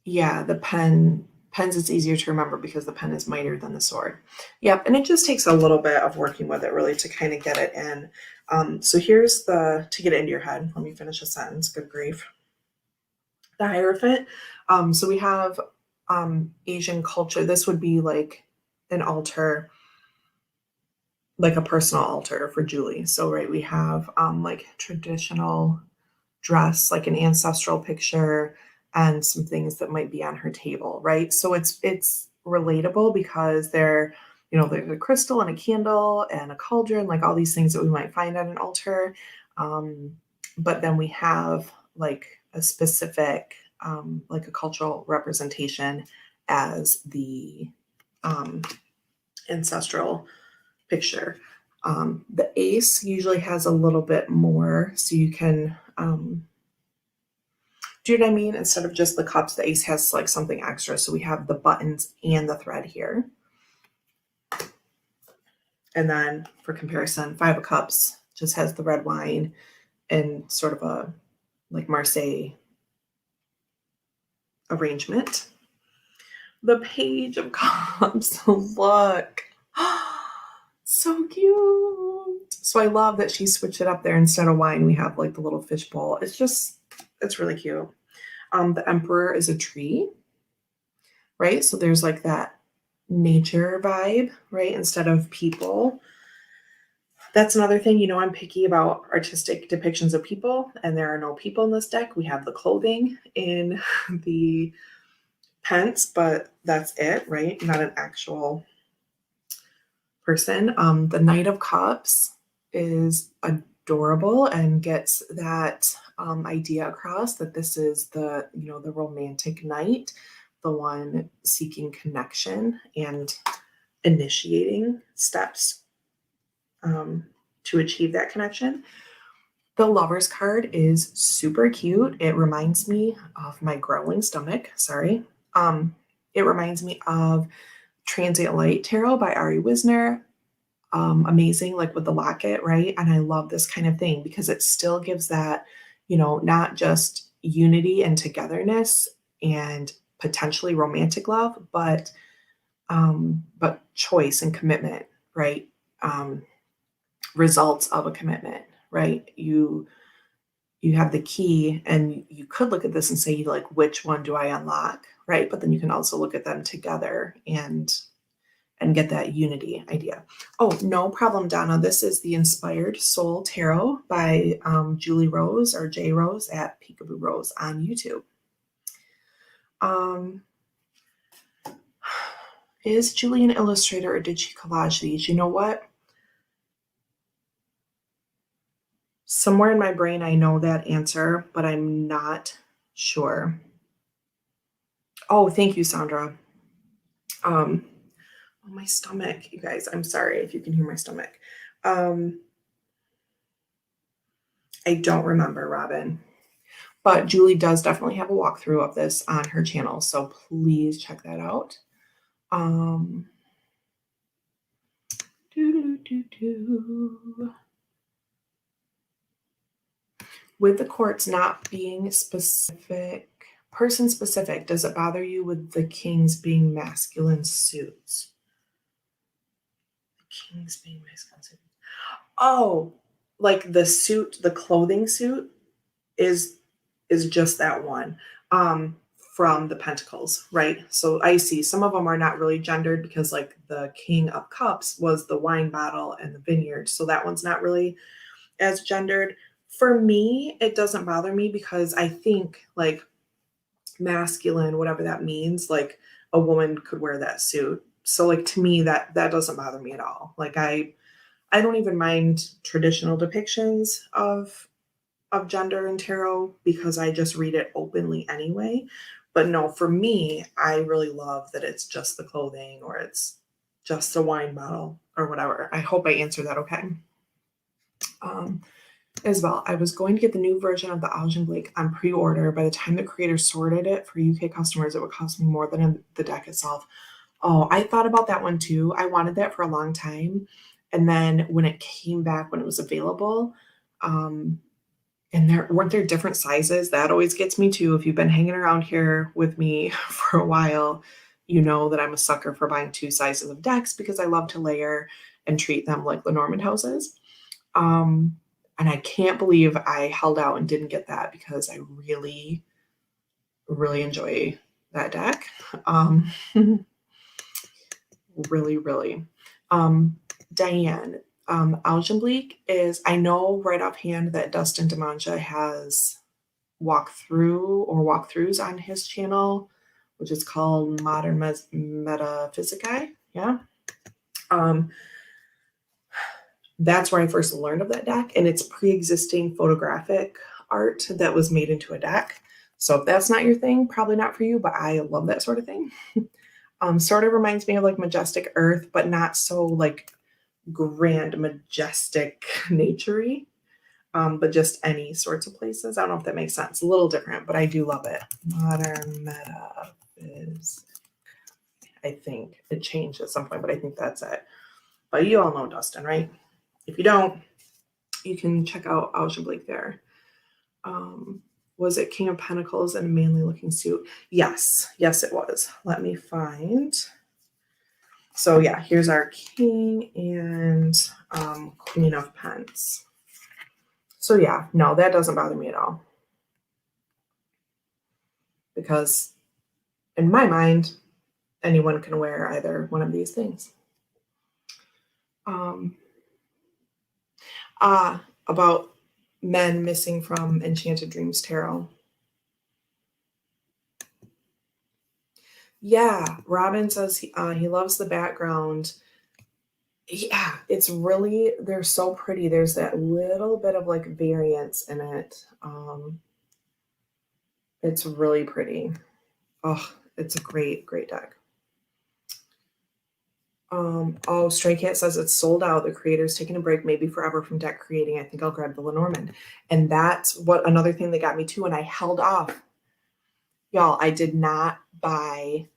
Yeah, the pens it's easier to remember because the pen is mightier than the sword. Yep, and it just takes a little bit of working with it really to kind of get it in. So here's to get it into your head. Let me finish a sentence. Good grief. The Hierophant. So we have Asian culture. This would be like an altar, like a personal altar for Julie. So right, we have like traditional dress, like an ancestral picture, and some things that might be on her table, right? So it's relatable because there's a crystal and a candle and a cauldron, like all these things that we might find at an altar. Um, but then we have like a specific, like a cultural representation as the um, ancestral picture. The ace usually has a little bit more, so you can do you know what I mean? Instead of just the cups, the ace has like something extra. So we have the buttons and the thread here. And then for comparison, Five of Cups just has the red wine and sort of a like Marseille arrangement. The Page of Cups, look. So cute. So I love that she switched it up there. Instead of wine, we have like the little fish bowl. It's really cute. The Emperor is a tree, right? So there's like that nature vibe, right? Instead of people. That's another thing, I'm picky about artistic depictions of people, and there are no people in this deck. We have the clothing in the pence, but that's it, right? Not an actual person. The Knight of Cups is adorable and gets that idea across that this is the romantic knight, the one seeking connection and initiating steps to achieve that connection. The Lover's card is super cute. It reminds me of my growling stomach. Sorry. It reminds me of Transient Light Tarot by Ari Wisner. Amazing, like with the locket, right? And I love this kind of thing because it still gives that, not just unity and togetherness and potentially romantic love, but choice and commitment, right? Results of a commitment, right? You have the key, and you could look at this and say, like, which one do I unlock, right? But then you can also look at them together and get that unity idea. Oh, no problem, Donna. This is the Inspired Soul Tarot by Julie Rose or J Rose at Peekaboo Rose on YouTube. Is Julie an illustrator or did she collage these? You know what? Somewhere in my brain, I know that answer, but I'm not sure. Oh, thank you, Sandra. My stomach, you guys. I'm sorry if you can hear my stomach. I don't remember, Robin. But Julie does definitely have a walkthrough of this on her channel, so please check that out. With the quartz not being person specific, does it bother you with the kings being masculine suits? The kings being masculine suits. Oh, like the suit, the clothing suit is just that one from the Pentacles, right? So I see some of them are not really gendered because like the King of Cups was the wine bottle and the vineyard. So that one's not really as gendered. For me, it doesn't bother me because I think like masculine, whatever that means, like a woman could wear that suit. So like to me that doesn't bother me at all. Like I don't even mind traditional depictions of gender in tarot because I just read it openly anyway. But no, for me, I really love that it's just the clothing or it's just a wine bottle or whatever. I hope I answered that okay. Isabel, I was going to get the new version of the Augen Blake on pre-order. By the time the creator sorted it for UK customers, it would cost me more than the deck itself. Oh, I thought about that one too. I wanted that for a long time. And then when it came back, when it was available, um, and there weren't there different sizes. That always gets me too. If you've been hanging around here with me for a while, you know that I'm a sucker for buying two sizes of decks because I love to layer and treat them like Lenormand houses. Um, and I can't believe I held out and didn't get that because I really, really enjoy that deck. Um, really, really. Diane, Augenbleek is, I know right offhand that Dustin Demanja has walkthroughs on his channel, which is called Modern Metaphysicae. Yeah. Um, that's where I first learned of that deck, and it's pre-existing photographic art that was made into a deck. So if that's not your thing, probably not for you, but I love that sort of thing. Sort of reminds me of like Majestic Earth, but not so like grand, majestic, naturey. But just any sorts of places. I don't know if that makes sense. A little different, but I do love it. Modern Meta is, I think it changed at some point, but I think that's it. But you all know Dustin, right? If you don't, you can check out Augen Blake there. Was it King of Pentacles in a manly looking suit? Yes, it was. Let me find. So yeah, here's our King and Queen of Pence. So yeah, no, that doesn't bother me at all. Because in my mind, anyone can wear either one of these things. About men missing from Enchanted Dreams Tarot. Yeah, Robin says he loves the background. Yeah, it's really, they're so pretty. There's that little bit of like variance in it. It's really pretty. Oh, it's a great deck. Oh, Stray Cat says it's sold out. The creator's taking a break, maybe forever from deck creating. I think I'll grab the Lenormand. And that's what another thing that got me too. And I held off. Y'all, I did not buy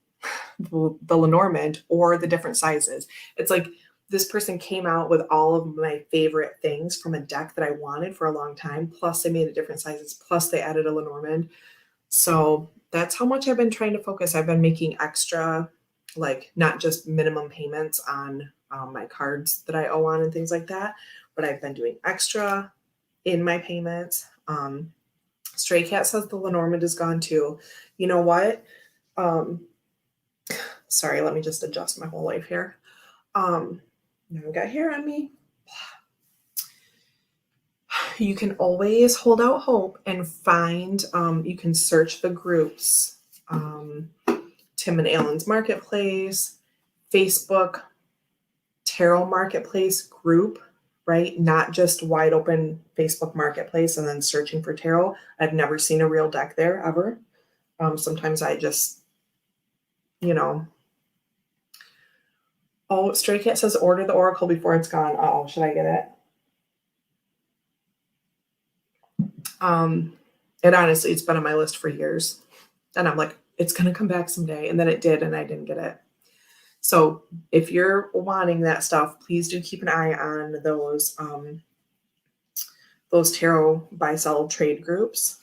the Lenormand or the different sizes. It's like this person came out with all of my favorite things from a deck that I wanted for a long time. Plus, they made it different sizes. Plus, they added a Lenormand. So that's how much I've been trying to focus. I've been making extra, like not just minimum payments on my cards that I owe on and things like that, but I've been doing extra in my payments. Stray Cat says the Lenormand is gone too. You know what? Sorry, let me just adjust my whole life here. Now I've got hair on me. You can always hold out hope and find, you can search the groups. Tim and Alan's Marketplace, Facebook, Tarot Marketplace group, right? Not just wide open Facebook Marketplace and then searching for tarot. I've never seen a real deck there ever. Sometimes I just, Oh, Stray Cat says order the Oracle before it's gone. Oh, should I get it? And honestly, it's been on my list for years. And I'm like, it's going to come back someday. And then it did, and I didn't get it. So if you're wanting that stuff, please do keep an eye on those tarot buy-sell trade groups.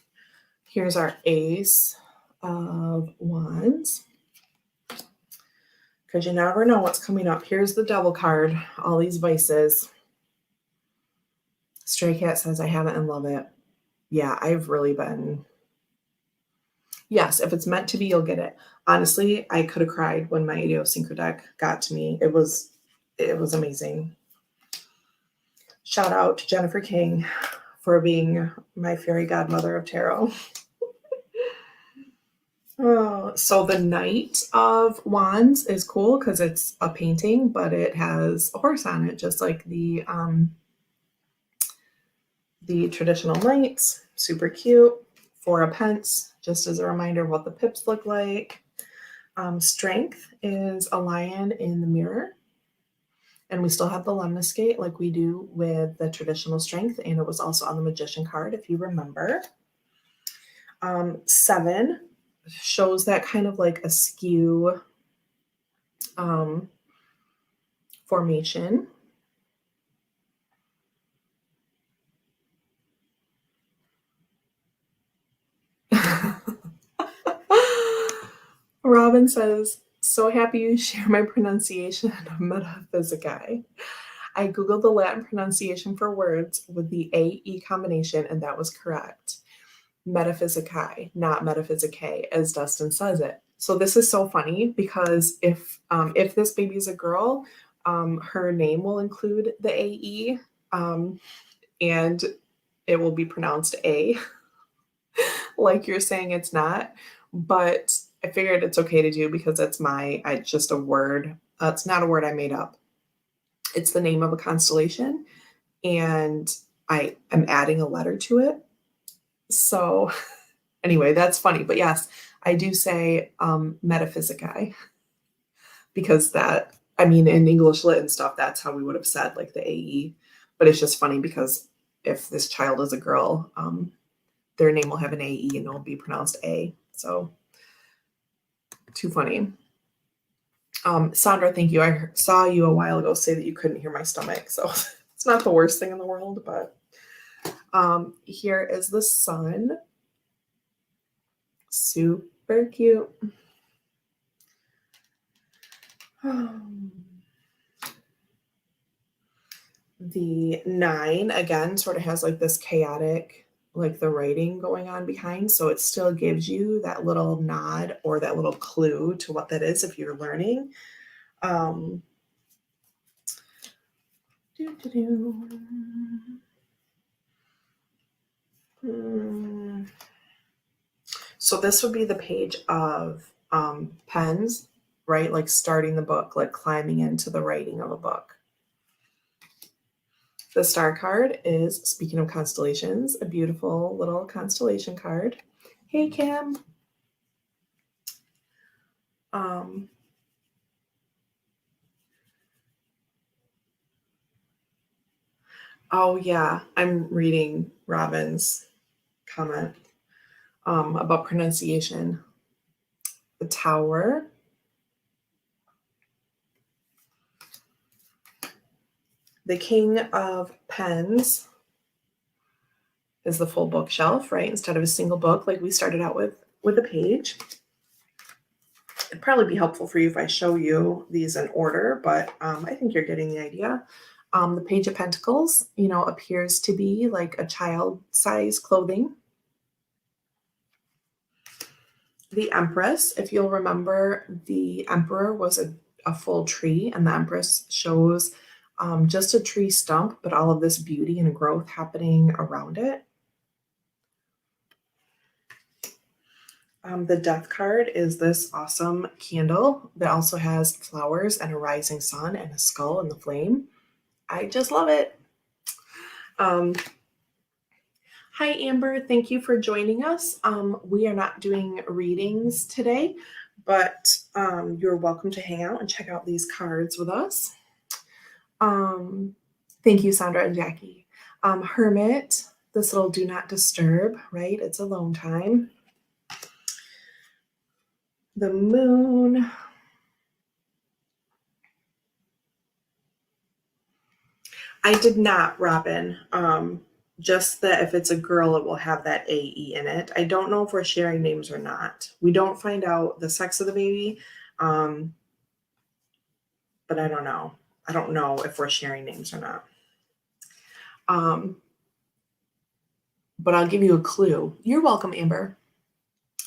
Here's our Ace of Wands. Because you never know what's coming up. Here's the Devil card, all these vices. Stray Cat says, I have it and love it. Yeah, I've really been. Yes, if it's meant to be, you'll get it. Honestly, I could have cried when my Idiosynchro deck got to me. It was amazing. Shout out to Jennifer King for being my fairy godmother of tarot. So the Knight of Wands is cool because it's a painting, but it has a horse on it, just like the traditional knights. Super cute. For a pence, just as a reminder of what the pips look like. Strength is a lion in the mirror. And we still have the lemniscate like we do with the traditional strength, and it was also on the magician card, if you remember. 7 shows that kind of like a skew formation. Robin says, so happy you share my pronunciation of metaphysicae. I Googled the Latin pronunciation for words with the A-E combination, and that was correct. Metaphysicae, not metaphysicae, as Dustin says it. So this is so funny because if this baby is a girl, her name will include the A-E, and it will be pronounced A, like you're saying it's not. But I figured it's okay to do because it's just a word. It's not a word I made up. It's the name of a constellation, and I am adding a letter to it. So anyway, that's funny. But yes, I do say metaphysicae because that, I mean, in English lit and stuff, that's how we would have said like the AE. But it's just funny because if this child is a girl, their name will have an AE and it'll be pronounced A. So too funny. Sandra, thank you. I saw you a while ago say that you couldn't hear my stomach. So it's not the worst thing in the world, but here is the sun. Super cute. The 9, again, sort of has like this chaotic, like the writing going on behind. So it still gives you that little nod or that little clue to what that is if you're learning. So this would be the page of pens, right? Like starting the book, like climbing into the writing of a book. The star card is, speaking of constellations, a beautiful little constellation card. Hey, Kim. Oh, yeah, I'm reading Robin's comment about pronunciation. The Tower. The King of Pens is the full bookshelf, right? Instead of a single book like we started out with a page. It'd probably be helpful for you if I show you these in order, but I think you're getting the idea. The Page of Pentacles, appears to be like a child-size clothing. The Empress, if you'll remember, the Emperor was a full tree, and the Empress shows just a tree stump, but all of this beauty and growth happening around it. The Death card is this awesome candle that also has flowers and a rising sun and a skull in the flame. I just love it. Hi, Amber. Thank you for joining us. We are not doing readings today, but you're welcome to hang out and check out these cards with us. Thank you, Sandra and Jackie. Hermit, this little do not disturb, right? It's alone time. The Moon. I did not, Robin. Just that if it's a girl, it will have that AE in it. I don't know if we're sharing names or not. We don't find out the sex of the baby, but I don't know. I don't know if we're sharing names or not. But I'll give you a clue. You're welcome, Amber.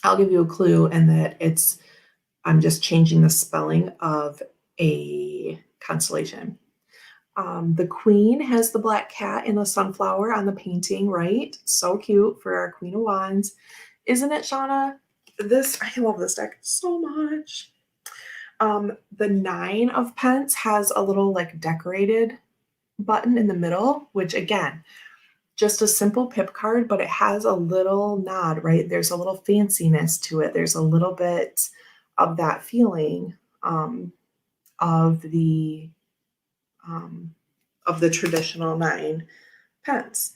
I'll give you a clue, and that I'm just changing the spelling of a constellation. The Queen has the black cat and the sunflower on the painting, right? So cute for our Queen of Wands. Isn't it, Shauna? I love this deck so much. The 9 of Pence has a little like decorated button in the middle, which again, just a simple pip card, but it has a little nod, right? There's a little fanciness to it. There's a little bit of that feeling of the of the traditional 9 pence.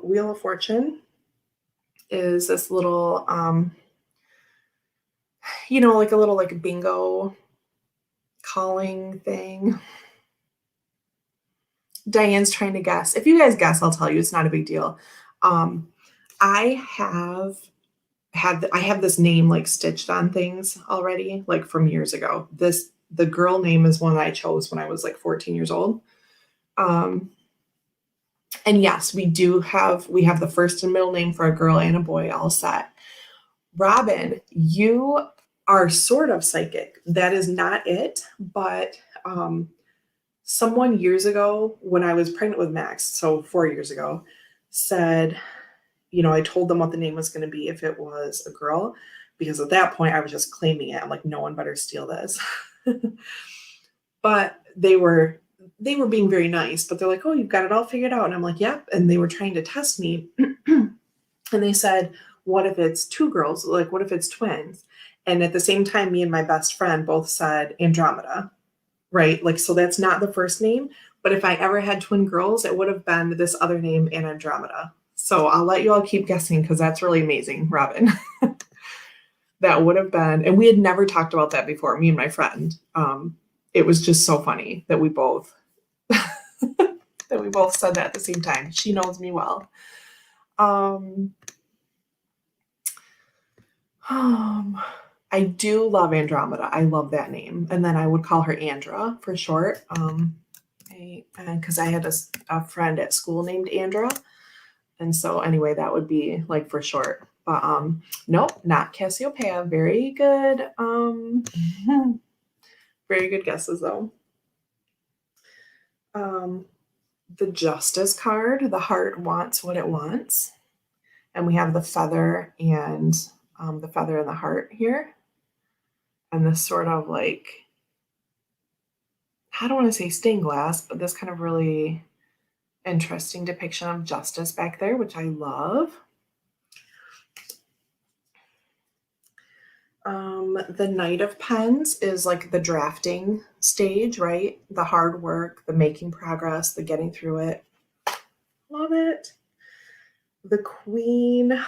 Wheel of Fortune is this little, like a little like bingo calling thing. Diane's trying to guess. If you guys guess, I'll tell you. It's not a big deal. I have this name like stitched on things already, like from years ago. The girl name is one that I chose when I was like 14 years old. And yes, we have the first and middle name for a girl and a boy all set. Robin, you are sort of psychic. That is not it, but someone years ago when I was pregnant with Max, so 4 years ago, said, I told them what the name was going to be if it was a girl, because at that point I was just claiming it. I'm like, no one better steal this. But they were being very nice, but they're like, oh, you've got it all figured out. And I'm like, yep. And they were trying to test me. And they said, what if it's 2 girls? Like, what if it's twins? And at the same time, me and my best friend both said Andromeda, right? Like, so that's not the first name. But if I ever had twin girls, it would have been this other name and Andromeda. So I'll let you all keep guessing because that's really amazing, Robin. That would have been, and we had never talked about that before, me and my friend. It was just so funny that we both said that at the same time. She knows me well. I do love Andromeda. I love that name. And then I would call her Andra for short. Because I had a friend at school named Andra. And so anyway, that would be like for short. But nope, not Cassiopeia. Very good. Very good guesses though. The Justice card, the heart wants what it wants. And we have the feather and the heart here. And this sort of like, I don't want to say stained glass, but this kind of really interesting depiction of justice back there, which I love. The Knight of Pens is like the drafting stage, right? The hard work, the making progress, the getting through it. Love it. The Queen,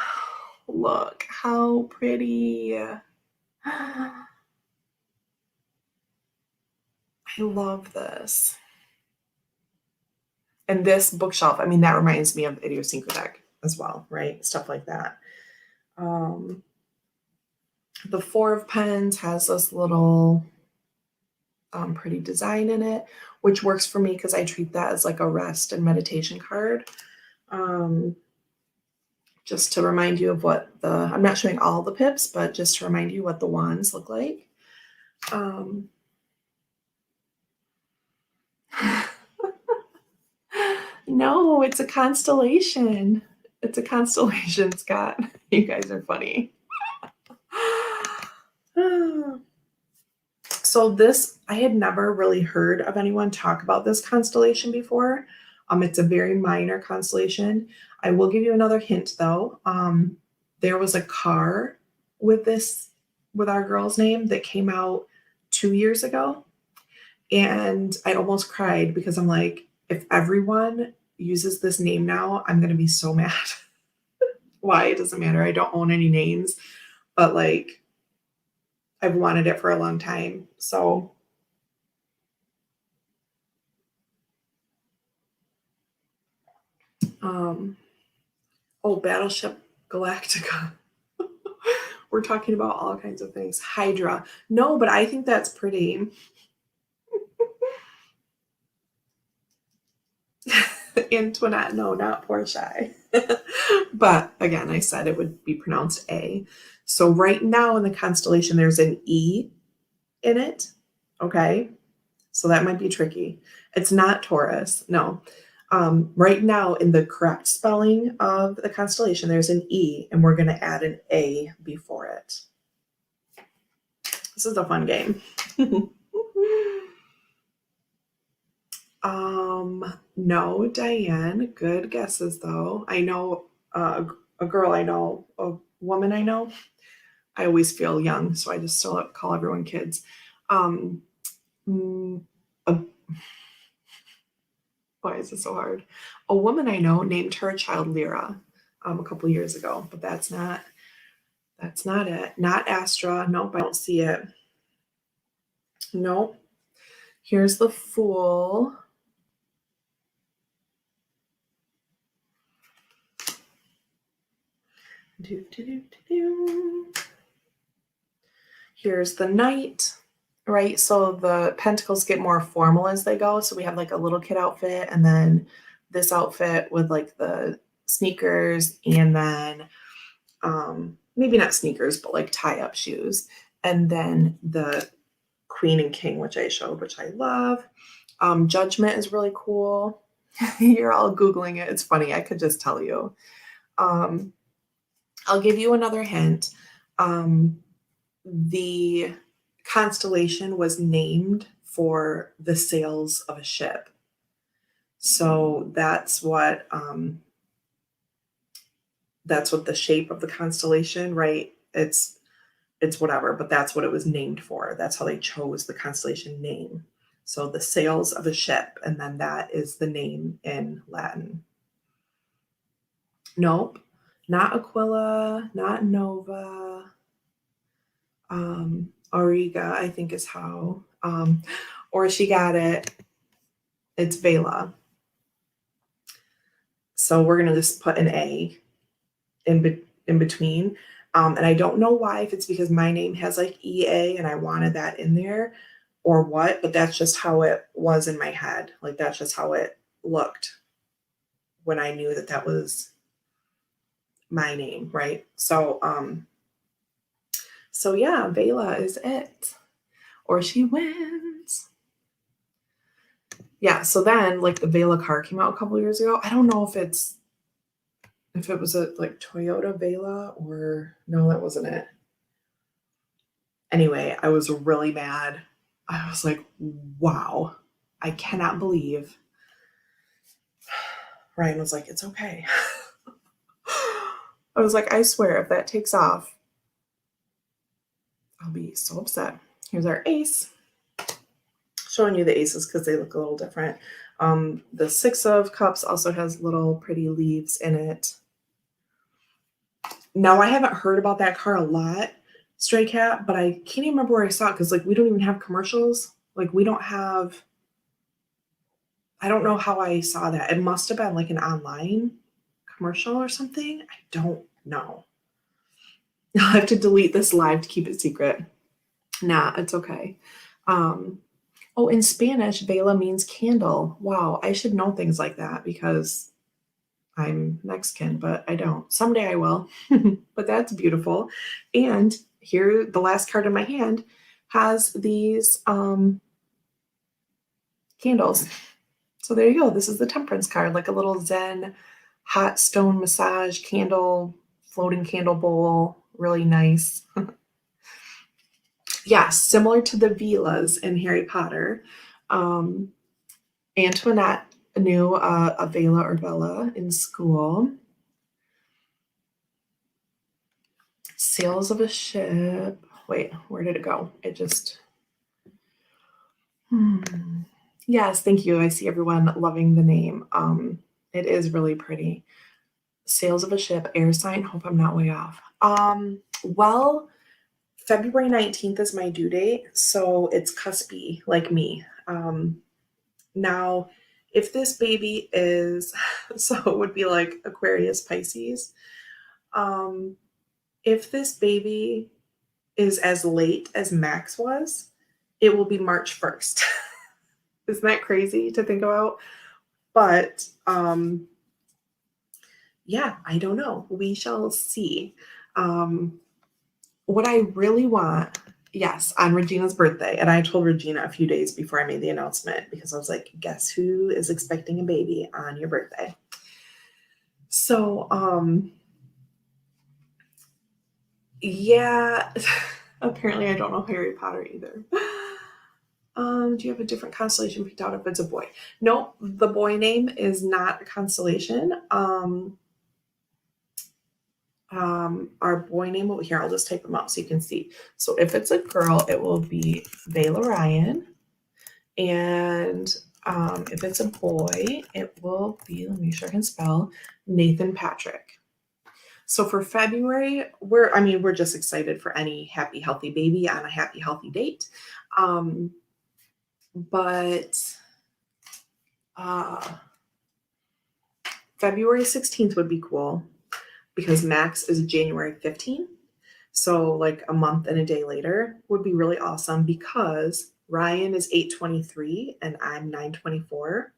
look how pretty. I love this. And this bookshelf, I mean, that reminds me of Idiosyncratic as well, right? Stuff like that. The Four of Pens has this little pretty design in it, which works for me because I treat that as like a rest and meditation card. Just to remind you of what I'm not showing all the pips, but just to remind you what the wands look like. No, it's a constellation. It's a constellation, Scott. You guys are funny. So this, I had never really heard of anyone talk about this constellation before. It's a very minor constellation. I will give you another hint though. There was a car with our girl's name that came out 2 years ago. And I almost cried because I'm like, if everyone uses this name now, I'm going to be so mad. Why? It doesn't matter. I don't own any names, but like, I've wanted it for a long time. So Battleship Galactica. We're talking about all kinds of things. Hydra. No, but I think that's pretty. Antoinette. No, not Portia. But again, I said it would be pronounced A. So right now in the constellation, there's an E in it. Okay. So that might be tricky. It's not Taurus. No. Right now in the correct spelling of the constellation, there's an E and we're going to add an A before it. This is a fun game. No, Diane. Good guesses though. I know a girl I know, a woman I know. I always feel young, so I just still call everyone kids. Why is it so hard? A woman I know named her child Lyra a couple years ago, but that's not it. Not Astra. Nope, I don't see it. Nope. Here's the Fool. Here's the Knight, right? So the pentacles get more formal as they go. So we have like a little kid outfit, and then this outfit with like the sneakers, and then maybe not sneakers, but like tie-up shoes. And then the Queen and King, which I showed, which I love. Judgment is really cool. You're all Googling it. It's funny. I could just tell you. I'll give you another hint. The constellation was named for the sails of a ship. So that's what the shape of the constellation, right? It's whatever, but that's what it was named for. That's how they chose the constellation name. So the sails of a ship, and then that is the name in Latin. Nope, not Aquila, not Nova. Auriga, I think is how. Or she got it. It's Vela. So we're gonna just put an A in between. And I don't know why, if it's because my name has like EA and I wanted that in there or what, but that's just how it was in my head. Like that's just how it looked when I knew that that was my name, right? So yeah, Vela is it. Or she wins. Yeah, so then like the Vela car came out a couple years ago. I don't know if it was a like Toyota Vela or no, that wasn't it. Anyway, I was really mad. I was like, wow, I cannot believe. Ryan was like, it's okay. I was like, I swear, if that takes off, I'll be so upset. Here's our ace. Showing you the aces because they look a little different. The Six of Cups also has little pretty leaves in it. Now, I haven't heard about that car a lot, Stray Cat, but I can't even remember where I saw it because like we don't even have commercials. Like we don't have, I don't know how I saw that. It must have been like an online commercial or something. I don't know. I'll have to delete this live to keep it secret. Nah, it's okay. Oh, in Spanish, vela means candle. Wow, I should know things like that because I'm Mexican, but I don't. Someday I will. But that's beautiful. And here, the last card in my hand has these candles. So there you go. This is the Temperance card, like a little Zen hot stone massage candle, floating candle bowl. Really nice. Yeah, similar to the Velas in Harry Potter. Antoinette knew a Vela or Bella in school. Sails of a ship. Wait, where did it go? It just. Yes, thank you. I see everyone loving the name. It is really pretty. Sails of a ship, air sign. Hope I'm not way off. Well, February 19th is my due date, so it's cuspy, like me. Now, if this baby is, so it would be like Aquarius, Pisces. If this baby is as late as Max was, it will be March 1st. Isn't that crazy to think about? But yeah, I don't know. We shall see. What I really want, yes, on Regina's birthday, and I told Regina a few days before I made the announcement because I was like, guess who is expecting a baby on your birthday? So, yeah, apparently I don't know Harry Potter either. Do you have a different constellation picked out if it's a boy? No, the boy name is not a constellation. Our boy name over here, I'll just type them out so you can see. So if it's a girl, it will be Vela Ryan. And If it's a boy, it will be, let me make sure I can spell, Nathan Patrick. So for February, we're just excited for any happy, healthy baby on a happy, healthy date. But February 16th would be cool because Max is January 15th. So like a month and a day later would be really awesome because Ryan is 8/23 and I'm 9/24.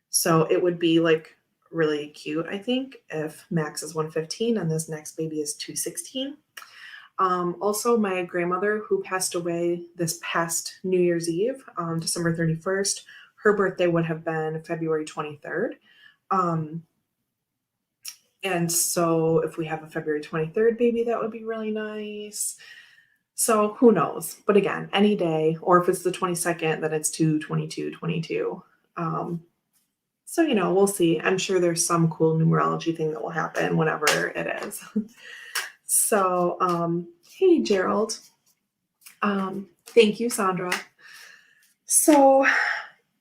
So it would be like really cute, I think, if Max is 115 and this next baby is 216. Also, my grandmother, who passed away this past New Year's Eve, December 31st, her birthday would have been February 23rd. And so if we have a February 23rd baby, that would be really nice. So who knows? But again, any day, or if it's the 22nd, then it's 2/22/22. So, we'll see. I'm sure there's some cool numerology thing that will happen whenever it is. So, hey, Gerald. Thank you, Sandra. So,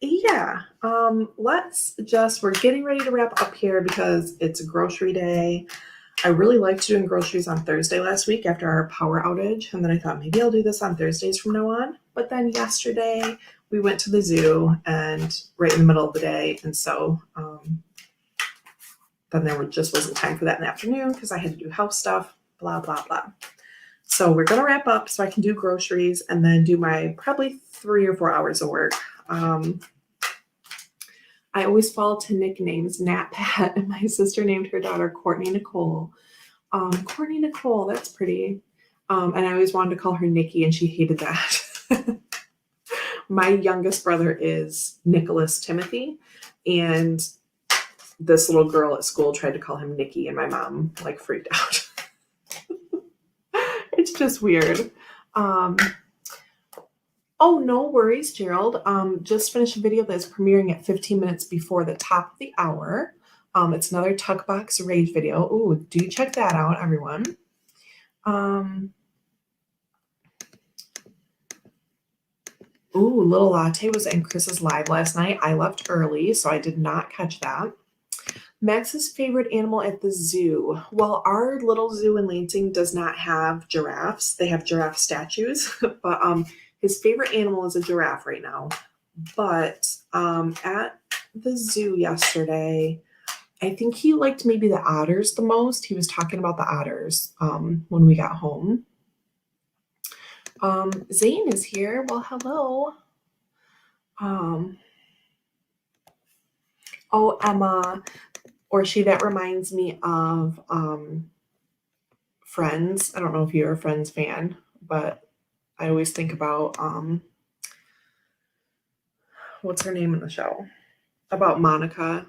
yeah, we're getting ready to wrap up here because it's grocery day. I really liked doing groceries on Thursday last week after our power outage. And then I thought maybe I'll do this on Thursdays from now on. But then yesterday we went to the zoo and right in the middle of the day. And so then there just wasn't time for that in the afternoon because I had to do house stuff, blah, blah, blah. So we're going to wrap up so I can do groceries and then do my probably 3 or 4 hours of work. I always fall to nicknames, Nat Pat, and my sister named her daughter Courtney Nicole. Courtney Nicole, that's pretty. And I always wanted to call her Nikki, and she hated that. My youngest brother is Nicholas Timothy, and this little girl at school tried to call him Nikki, and my mom freaked out. It's just weird. Oh, no worries, Gerald. Just finished a video that's premiering at 15 minutes before the top of the hour. It's another Tuck Box Rage video. Ooh, do check that out, everyone. Ooh, Little Latte was in Chris's live last night. I left early, so I did not catch that. Max's favorite animal at the zoo. Well, our little zoo in Lansing does not have giraffes. They have giraffe statues, but his favorite animal is a giraffe right now. But at the zoo yesterday, I think he liked maybe the otters the most. He was talking about the otters when we got home. Zane is here. Well, hello. Oh, Emma, or she, that reminds me of Friends. I don't know if you're a Friends fan, but I always think about what's her name in the show? About Monica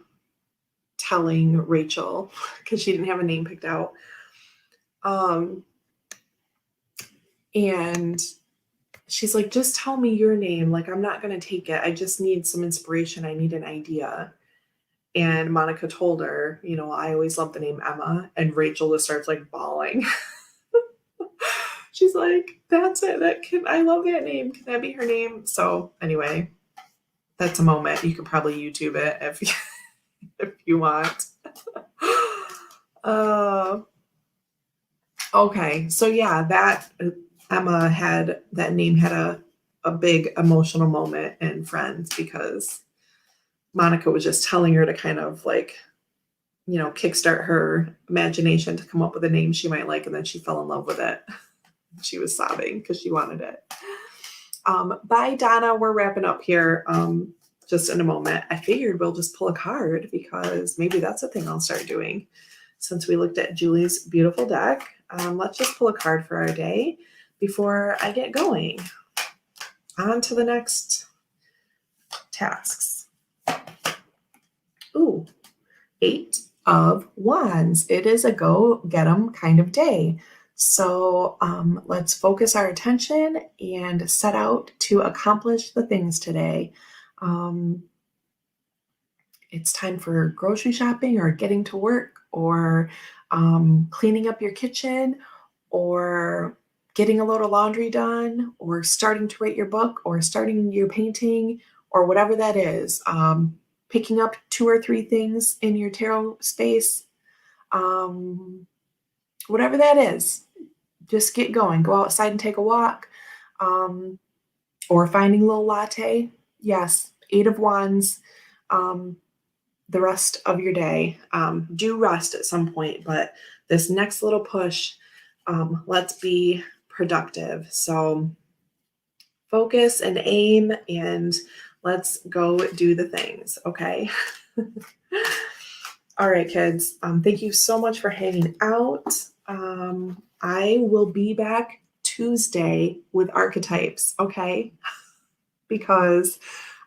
telling Rachel, because she didn't have a name picked out. And she's like, just tell me your name. I'm not going to take it. I just need some inspiration. I need an idea. And Monica told her, I always love the name Emma. And Rachel just starts bawling. She's like, that's it. I love that name. Can that be her name? So anyway, that's a moment. You could probably YouTube it if you want. Okay. So yeah, that Emma that name had a big emotional moment in Friends because Monica was just telling her to kind of kickstart her imagination to come up with a name she might like. And then she fell in love with it. She was sobbing because she wanted it. Bye, Donna. We're wrapping up here just in a moment. I figured we'll just pull a card because maybe that's a thing I'll start doing. Since we looked at Julie's beautiful deck, let's just pull a card for our day before I get going. On to the next tasks. Ooh, 8 of Wands. It is a go get 'em kind of day. So let's focus our attention and set out to accomplish the things today. It's time for grocery shopping or getting to work or cleaning up your kitchen or getting a load of laundry done or starting to write your book or starting your painting or whatever that is. Picking up 2 or 3 things in your tarot space, whatever that is, just get going. Go outside and take a walk, or finding a little latte. Yes, 8 of Wands. The rest of your day. Do rest at some point, but this next little push, let's be productive. So focus and aim, and let's go do the things, okay? All right, kids. Thank you so much for hanging out. I will be back Tuesday with archetypes, okay? Because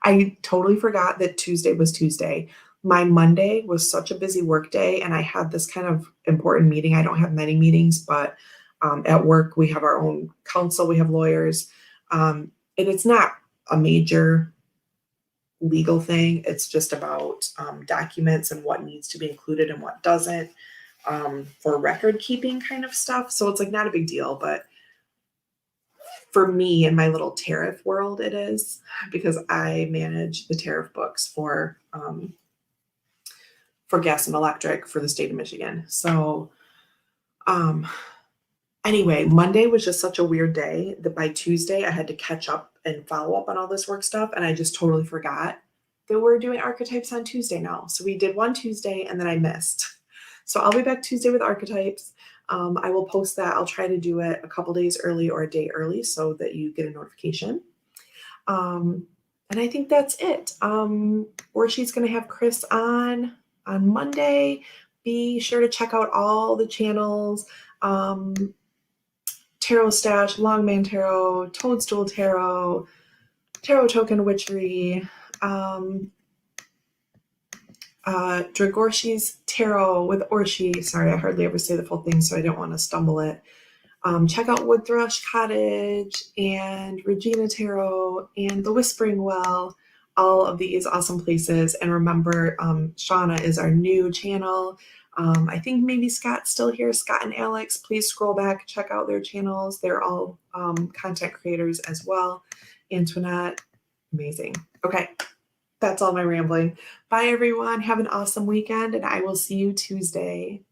I totally forgot that Tuesday was Tuesday. My Monday was such a busy work day, and I had this kind of important meeting. I don't have many meetings, but at work we have our own counsel, we have lawyers, and it's not a major legal thing. It's just about documents and what needs to be included and what doesn't, for record keeping kind of stuff. So it's like not a big deal, but for me in my little tariff world, it is, because I manage the tariff books for gas and electric for the state of Michigan. So anyway, Monday was just such a weird day that by Tuesday I had to catch up and follow up on all this work stuff. And I just totally forgot that we're doing archetypes on Tuesday now. So we did one Tuesday and then I missed. So I'll be back Tuesday with archetypes. I will post that. I'll try to do it a couple days early or a day early so that you get a notification. And I think that's it. Worksheet's going to have Chris on Monday. Be sure to check out all the channels. Tarot Stash, Longman Tarot, Toadstool Tarot, Tarot Token Witchery, Dragorshi's Tarot with Orshi. Sorry, I hardly ever say the full thing, so I don't want to stumble it. Check out Wood Thrush Cottage and Regina Tarot and The Whispering Well, all of these awesome places. And remember, Shauna is our new channel. I think maybe Scott's still here. Scott and Alex, please scroll back, check out their channels. They're all content creators as well. Antoinette, amazing. Okay, that's all my rambling. Bye, everyone. Have an awesome weekend, and I will see you Tuesday.